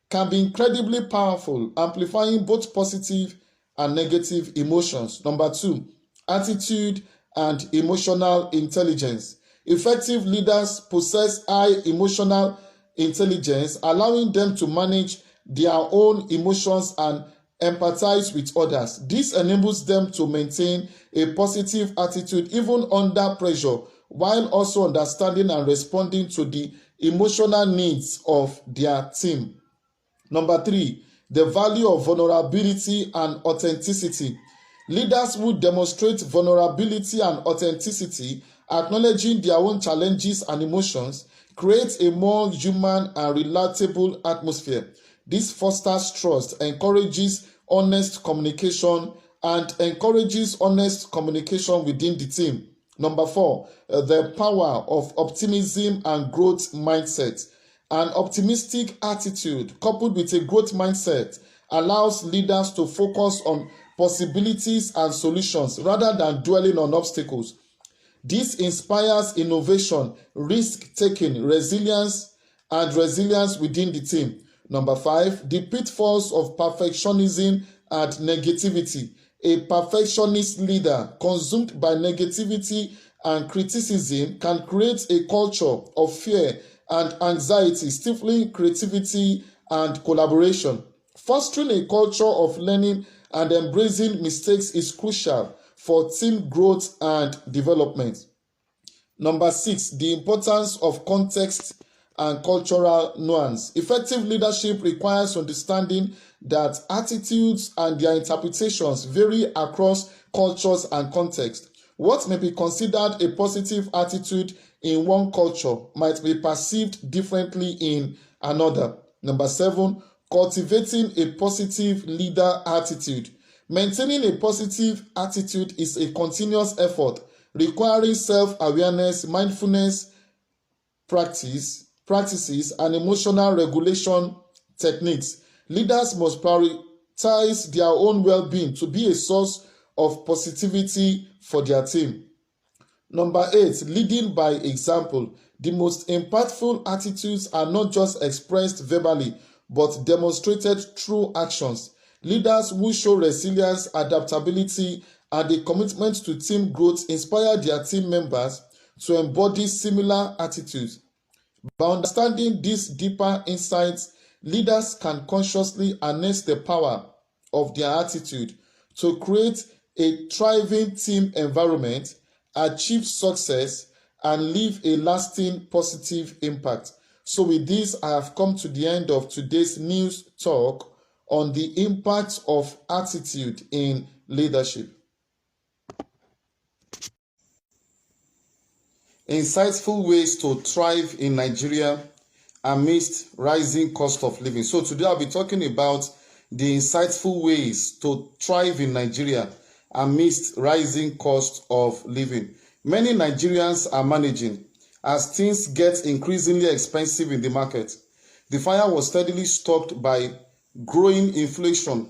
incredibly powerful, amplifying both positive and negative emotions. Number two, attitude and emotional intelligence. Effective leaders possess high emotional intelligence, allowing them to manage their own emotions and empathize with others. This enables them to maintain a positive attitude even under pressure, while also understanding and responding to the emotional needs of their team. Number three, the value of vulnerability and authenticity. Leaders who demonstrate vulnerability and authenticity, acknowledging their own challenges and emotions, create a more human and relatable atmosphere. This fosters trust, encourages honest communication within the team. Number four, the power of optimism and growth mindset. An optimistic attitude coupled with a growth mindset allows leaders to focus on possibilities and solutions rather than dwelling on obstacles. This inspires innovation, risk-taking, resilience within the team. Number five, the pitfalls of perfectionism and negativity. A perfectionist leader consumed by negativity and criticism can create a culture of fear and anxiety, stifling creativity and collaboration. Fostering a culture of learning and embracing mistakes is crucial for team growth and development. Number six, the importance of context and cultural nuance. Effective leadership requires understanding that attitudes and their interpretations vary across cultures and contexts. What may be considered a positive attitude in one culture might be perceived differently in another. Number seven, cultivating a positive leader attitude. Maintaining a positive attitude is a continuous effort requiring self-awareness, mindfulness practices, and emotional regulation techniques. Leaders must prioritize their own well-being to be a source of positivity for their team. Number eight, leading by example. The most impactful attitudes are not just expressed verbally, but demonstrated through actions. Leaders who show resilience, adaptability, and a commitment to team growth inspire their team members to embody similar attitudes. By understanding these deeper insights, leaders can consciously harness the power of their attitude to create a thriving team environment, achieve success, and leave a lasting positive impact. So with this, I have come to the end of today's news talk on the impact of attitude in leadership. Insightful ways to thrive in Nigeria amidst rising cost of living. So today I'll be talking about the insightful ways to thrive in Nigeria amidst rising cost of living. Many Nigerians are managing as things get increasingly expensive in the market. The fire was steadily stoked by growing inflation,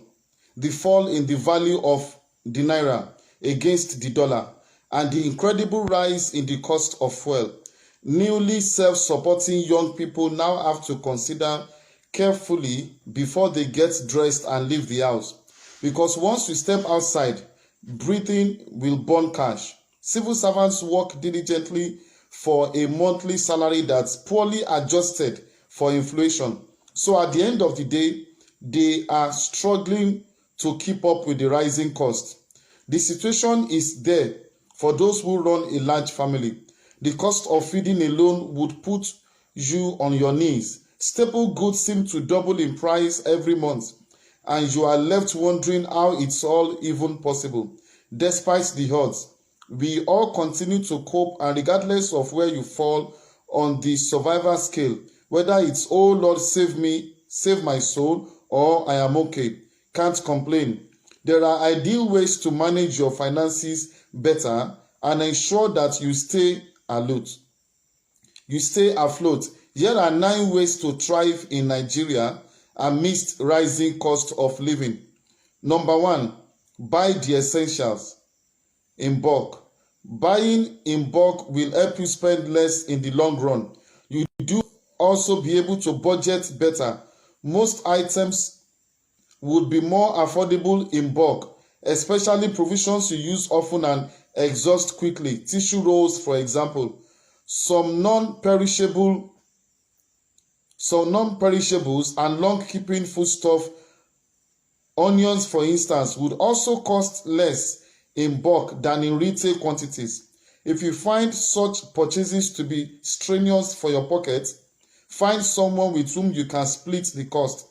the fall in the value of the naira against the dollar, and the incredible rise in the cost of fuel. Newly self-supporting young people now have to consider carefully before they get dressed and leave the house. Because once you step outside, breathing will burn cash. Civil servants work diligently for a monthly salary that's poorly adjusted for inflation. So at the end of the day, they are struggling to keep up with the rising cost. The situation is there for those who run a large family. The cost of feeding alone would put you on your knees. Staple goods seem to double in price every month, and you are left wondering how it's all even possible. Despite the odds, we all continue to cope, and regardless of where you fall on the survival scale, whether it's "oh Lord, save me, save my soul," or "I am okay," can't complain. There are ideal ways to manage your finances better and ensure that you stay alert. You stay afloat. Here are 9 ways to thrive in Nigeria amidst rising cost of living. Number 1, buy the essentials in bulk. Buying in bulk will help you spend less in the long run. You do also be able to budget better. Most items would be more affordable in bulk, especially provisions you use often and exhaust quickly. Tissue rolls, for example. Some non-perishables and long-keeping foodstuff, onions for instance, would also cost less in bulk than in retail quantities. If you find such purchases to be strenuous for your pocket, find someone with whom you can split the cost.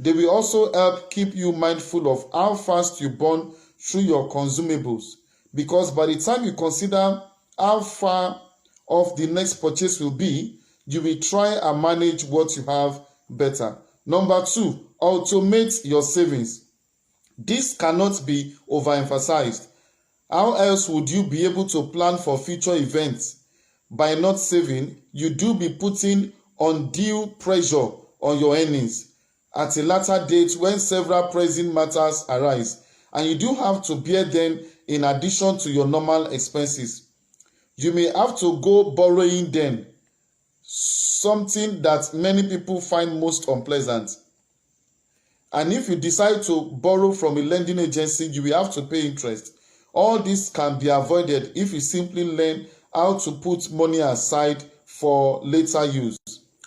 They will also help keep you mindful of how fast you burn through your consumables, because by the time you consider how far off the next purchase will be, you will try and manage what you have better. Number 2, automate your savings. This cannot be overemphasized. How else would you be able to plan for future events? By not saving, you do be putting undue pressure on your earnings at a later date when several pressing matters arise, and you do have to bear them in addition to your normal expenses. You may have to go borrowing then, something that many people find most unpleasant. And if you decide to borrow from a lending agency, you will have to pay interest. All this can be avoided if you simply learn how to put money aside for later use.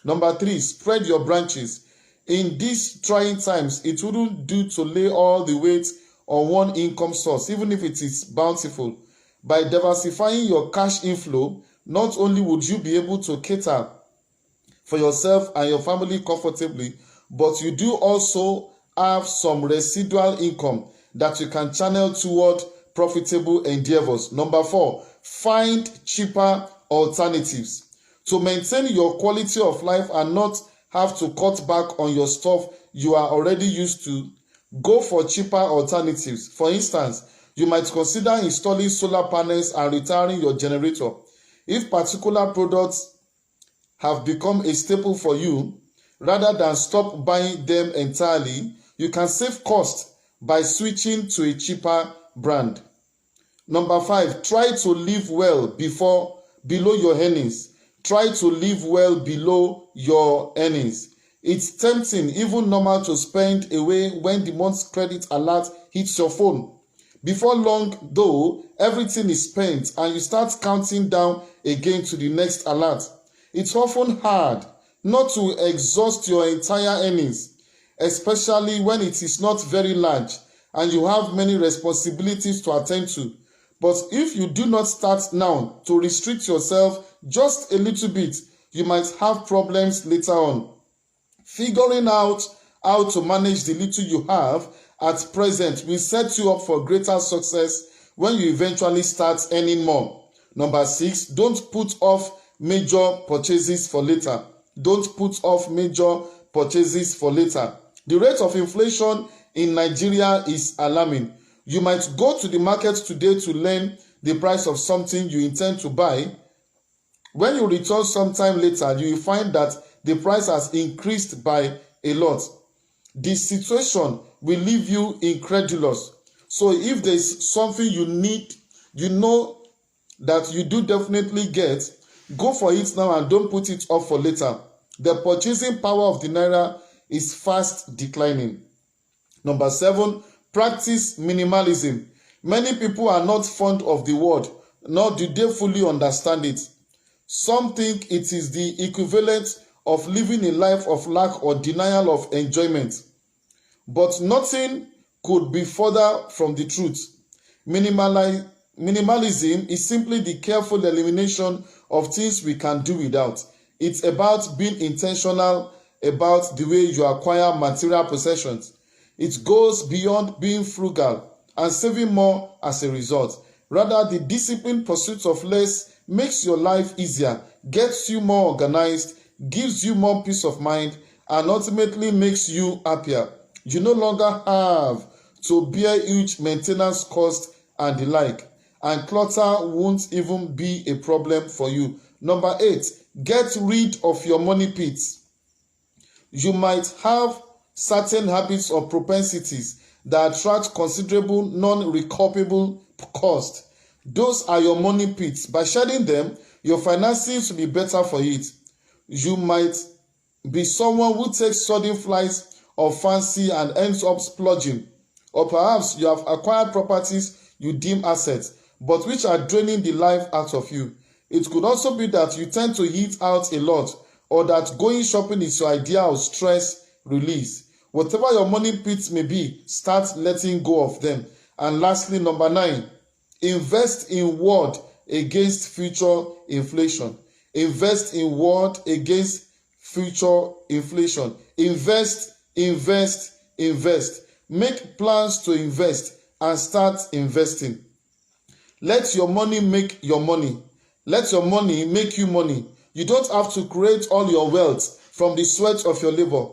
Number 3, spread your branches. In these trying times, it wouldn't do to lay all the weight on one income source, even if it is bountiful. By diversifying your cash inflow, not only would you be able to cater for yourself and your family comfortably, but you do also have some residual income that you can channel toward profitable endeavors. Number 4, find cheaper alternatives. To maintain your quality of life and not have to cut back on your stuff you are already used to, go for cheaper alternatives. For instance, you might consider installing solar panels and retiring your generator. If particular products have become a staple for you, rather than stop buying them entirely, you can save cost by switching to a cheaper brand. Number 5, try to live well below your earnings. Try to live well below your earnings. It's tempting, even normal, to spend away when the month's credit alert hits your phone. Before long, though, everything is spent and you start counting down again to the next alert. It's often hard not to exhaust your entire earnings, especially when it is not very large and you have many responsibilities to attend to. But if you do not start now to restrict yourself just a little bit, you might have problems later on. Figuring out how to manage the little you have at present will set you up for greater success when you eventually start earning more. Number 6, don't put off major purchases for later. Don't put off major purchases for later. The rate of inflation in Nigeria is alarming. You might go to the market today to learn the price of something you intend to buy. When you return sometime later, you will find that the price has increased by a lot. This situation will leave you incredulous. So if there is something you need, you know that you do definitely get, go for it now and don't put it off for later. The purchasing power of the naira is fast declining. Number 7, practice minimalism. Many people are not fond of the word, nor do they fully understand it. Some think it is the equivalent of living a life of lack or denial of enjoyment. But nothing could be further from the truth. Minimalism is simply the careful elimination of things we can do without. It's about being intentional about the way you acquire material possessions. It goes beyond being frugal and saving more as a result. Rather, the disciplined pursuit of less makes your life easier, gets you more organized, gives you more peace of mind, and ultimately makes you happier. You no longer have to bear huge maintenance costs and the like. and clutter won't even be a problem for you. Number 8, get rid of your money pits. You might have certain habits or propensities that attract considerable non-recoverable cost. Those are your money pits. By shedding them, your finances will be better for it. You might be someone who takes sudden flights of fancy and ends up splurging. Or perhaps you have acquired properties you deem assets, but which are draining the life out of you. It could also be that you tend to eat out a lot, or that going shopping is your idea of stress release. Whatever your money pits may be, start letting go of them. And lastly, number 9, invest in word against future inflation. Invest in word against future inflation. Invest, invest, invest. Make plans to invest and start investing. Let your money make your money. Let your money make you money. You don't have to create all your wealth from the sweat of your labor.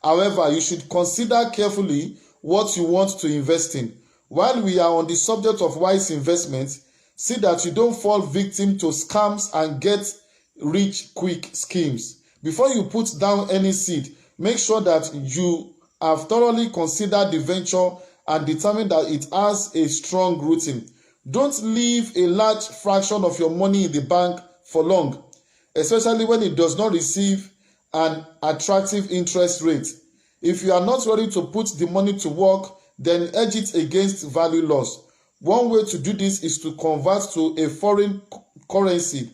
However, you should consider carefully what you want to invest in. While we are on the subject of wise investment, see that you don't fall victim to scams and get rich quick schemes. Before you put down any seed, make sure that you have thoroughly considered the venture and determined that it has a strong rooting. Don't leave a large fraction of your money in the bank for long, especially when it does not receive an attractive interest rate. If you are not ready to put the money to work, then hedge it against value loss. One way to do this is to convert to a foreign currency,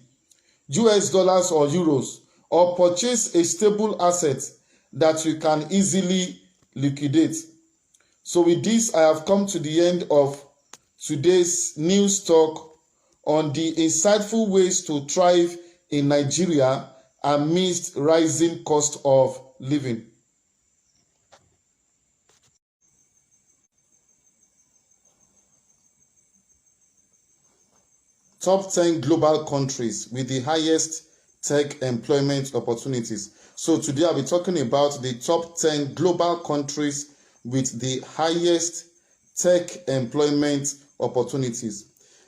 US dollars or euros, or purchase a stable asset that you can easily liquidate. So with this, I have come to the end of today's news talk on the insightful ways to thrive in Nigeria amidst rising cost of living. Top 10 global countries with the highest tech employment opportunities. So today I'll be talking about the top 10 global countries with the highest tech employment opportunities.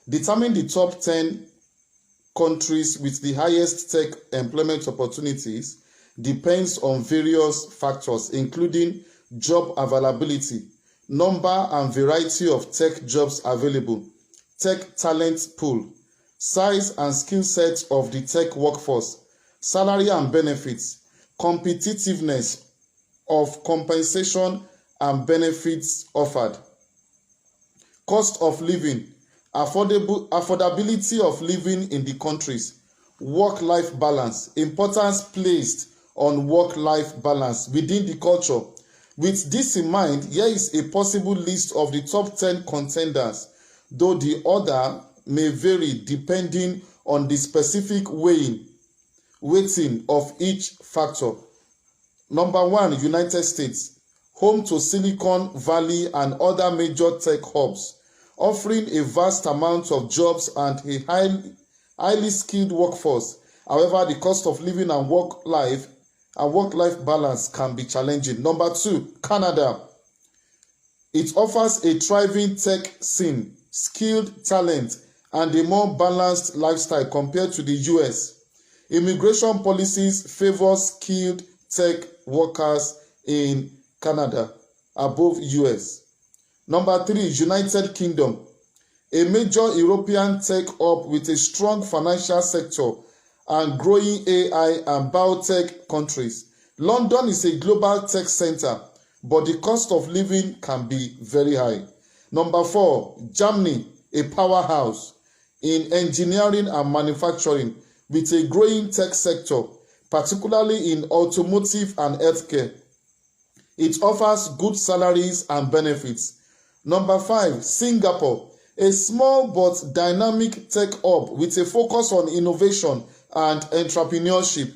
Determine the top 10 countries with the highest tech employment opportunities depends on various factors, including job availability, number and variety of tech jobs available, tech talent pool, size and skill set of the tech workforce, salary and benefits, competitiveness of compensation and benefits offered, cost of living, affordability of living in the countries, work-life balance, importance placed on work-life balance within the culture. With this in mind, here is a possible list of the top 10 contenders, though the order may vary depending on the specific weighting of each factor. Number 1, United States, home to Silicon Valley and other major tech hubs, offering a vast amount of jobs and a highly skilled workforce. However, the cost of living and work-life balance can be challenging. Number 2, Canada. It offers a thriving tech scene, skilled talent, and a more balanced lifestyle compared to the US. Immigration policies favor skilled tech workers in Canada above US. Number 3, United Kingdom, a major European tech hub with a strong financial sector and growing AI and biotech countries. London is a global tech center, but the cost of living can be very high. Number 4, Germany, a powerhouse in engineering and manufacturing with a growing tech sector, particularly in automotive and healthcare. It offers good salaries and benefits. Number 5, Singapore, a small but dynamic tech hub with a focus on innovation and entrepreneurship.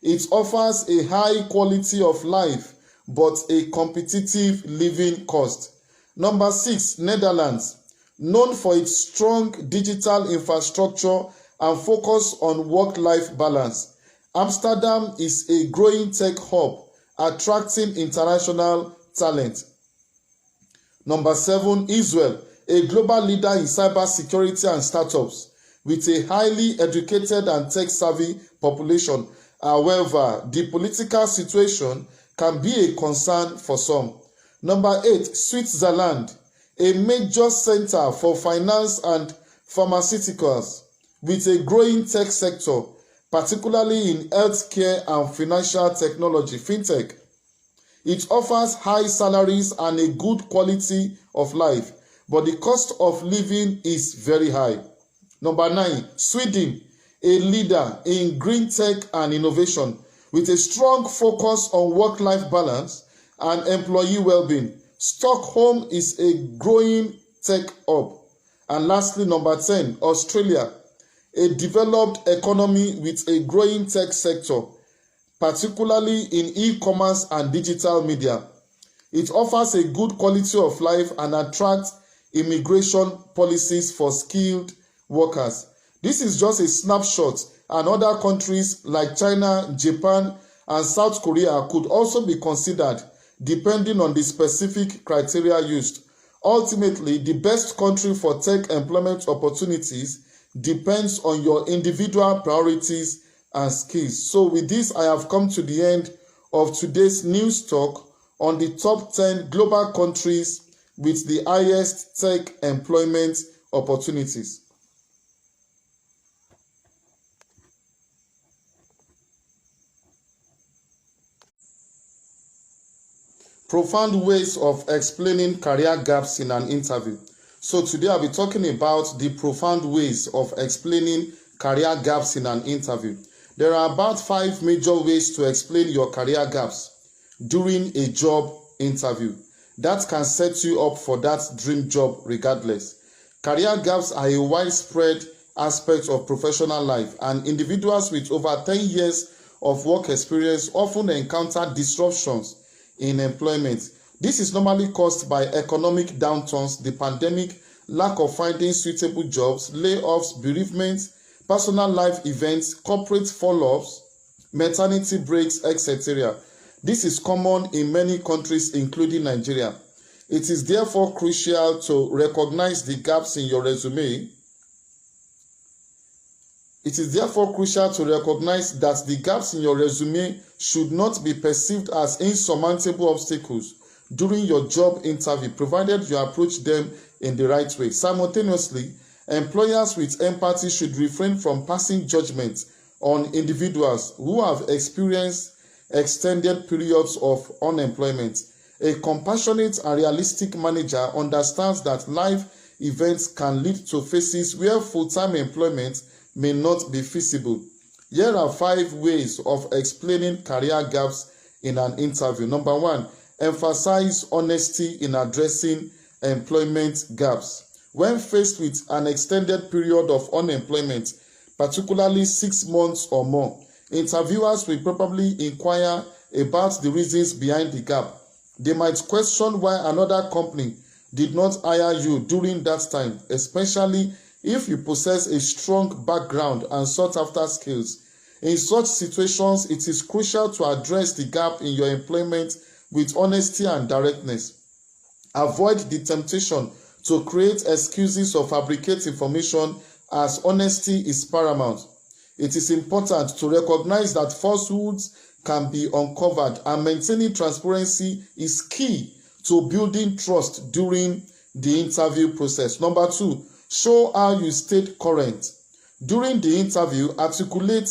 It offers a high quality of life but a competitive living cost. Number 6, Netherlands, known for its strong digital infrastructure and focus on work-life balance. Amsterdam is a growing tech hub, attracting international talent. Number 7, Israel, a global leader in cybersecurity and startups, with a highly educated and tech-savvy population. However, the political situation can be a concern for some. Number 8, Switzerland, a major center for finance and pharmaceuticals, with a growing tech sector, particularly in healthcare and financial technology, fintech. It offers high salaries and a good quality of life, but the cost of living is very high. Number 9, Sweden, a leader in green tech and innovation, with a strong focus on work-life balance and employee well-being. Stockholm is a growing tech hub. And lastly, number 10, Australia, a developed economy with a growing tech sector, particularly in e-commerce and digital media. It offers a good quality of life and attracts immigration policies for skilled workers. This is just a snapshot, and other countries like China, Japan, and South Korea could also be considered depending on the specific criteria used. Ultimately, the best country for tech employment opportunities depends on your individual priorities and skills. So with this, I have come to the end of today's news talk on the top 10 global countries with the highest tech employment opportunities. Profound ways of explaining career gaps in an interview. So today I'll be talking about the profound ways of explaining career gaps in an interview. There are about 5 major ways to explain your career gaps during a job interview that can set you up for that dream job regardless. Career gaps are a widespread aspect of professional life, and individuals with over 10 years of work experience often encounter disruptions in employment. This is normally caused by economic downturns, the pandemic, lack of finding suitable jobs, layoffs, bereavement, personal life events, corporate fall-offs, maternity breaks, etc. This is common in many countries, including Nigeria. It is therefore crucial to recognize the gaps in your resume. It is therefore crucial to recognize that the gaps in your resume should not be perceived as insurmountable obstacles during your job interview, provided you approach them in the right way. Simultaneously, employers with empathy should refrain from passing judgment on individuals who have experienced extended periods of unemployment. A compassionate and realistic manager understands that life events can lead to phases where full-time employment may not be feasible. Here are 5 ways of explaining career gaps in an interview. Number 1, emphasize honesty in addressing employment gaps. When faced with an extended period of unemployment, particularly 6 months or more, interviewers will probably inquire about the reasons behind the gap. They might question why another company did not hire you during that time, especially if you possess a strong background and sought-after skills. In such situations, it is crucial to address the gap in your employment with honesty and directness. Avoid the temptation to create excuses or fabricate information, as honesty is paramount. It is important to recognize that falsehoods can be uncovered, and maintaining transparency is key to building trust during the interview process. Number 2, show how you stayed current. During the interview, articulate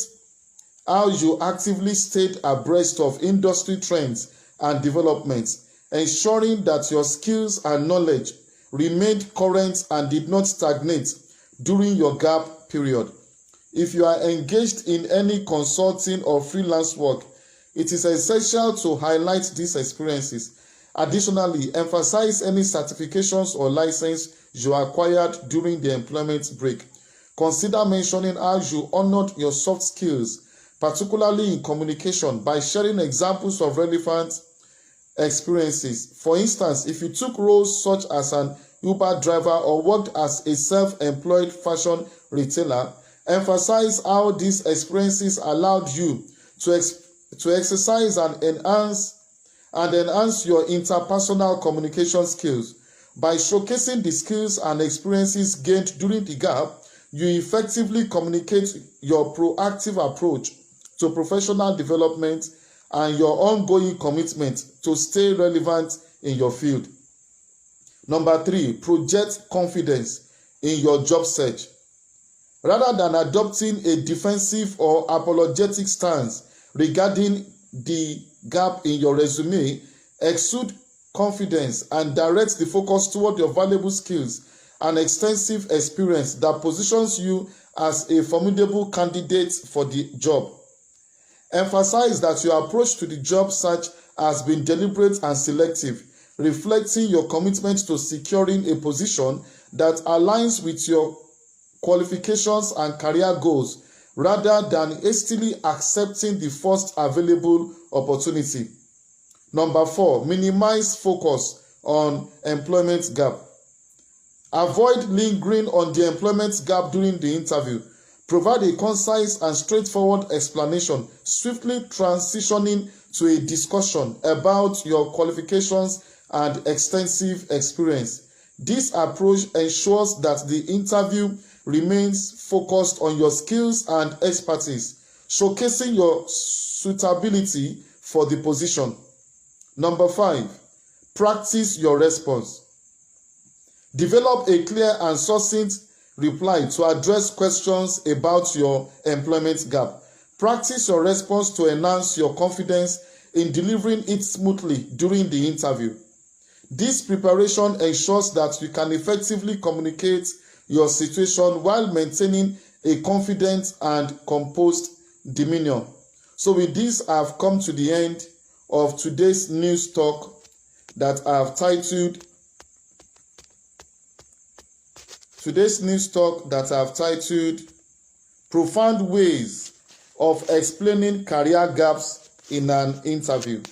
how you actively stayed abreast of industry trends and developments, ensuring that your skills and knowledge remained current and did not stagnate during your gap period. If you are engaged in any consulting or freelance work, it is essential to highlight these experiences. Additionally, emphasize any certifications or license you acquired during the employment break. Consider mentioning how you honored your soft skills, particularly in communication, by sharing examples of relevant experiences. For instance, if you took roles such as an Uber driver or worked as a self-employed fashion retailer, emphasize how these experiences allowed you to exercise and enhance your interpersonal communication skills. By showcasing the skills and experiences gained during the gap, you effectively communicate your proactive approach to professional development and your ongoing commitment to stay relevant in your field. Number 3, project confidence in your job search. Rather than adopting a defensive or apologetic stance regarding the gap in your resume, exude confidence and direct the focus toward your valuable skills and extensive experience that positions you as a formidable candidate for the job. Emphasize that your approach to the job search has been deliberate and selective, reflecting your commitment to securing a position that aligns with your qualifications and career goals rather than hastily accepting the first available opportunity. Number 4, minimize focus on employment gap. Avoid lingering on the employment gap during the interview. Provide a concise and straightforward explanation, swiftly transitioning to a discussion about your qualifications and extensive experience. This approach ensures that the interview remains focused on your skills and expertise, showcasing your suitability for the position. Number 5, practice your response. Develop a clear and succinct reply to address questions about your employment gap. Practice your response to enhance your confidence in delivering it smoothly during the interview. This preparation ensures that you can effectively communicate your situation while maintaining a confident and composed demeanor. So with this, I have come to the end of today's news talk that I have titled Profound Ways of Explaining Career Gaps in an Interview.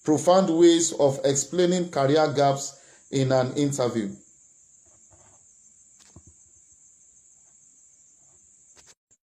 Profound ways of explaining career gaps in an interview.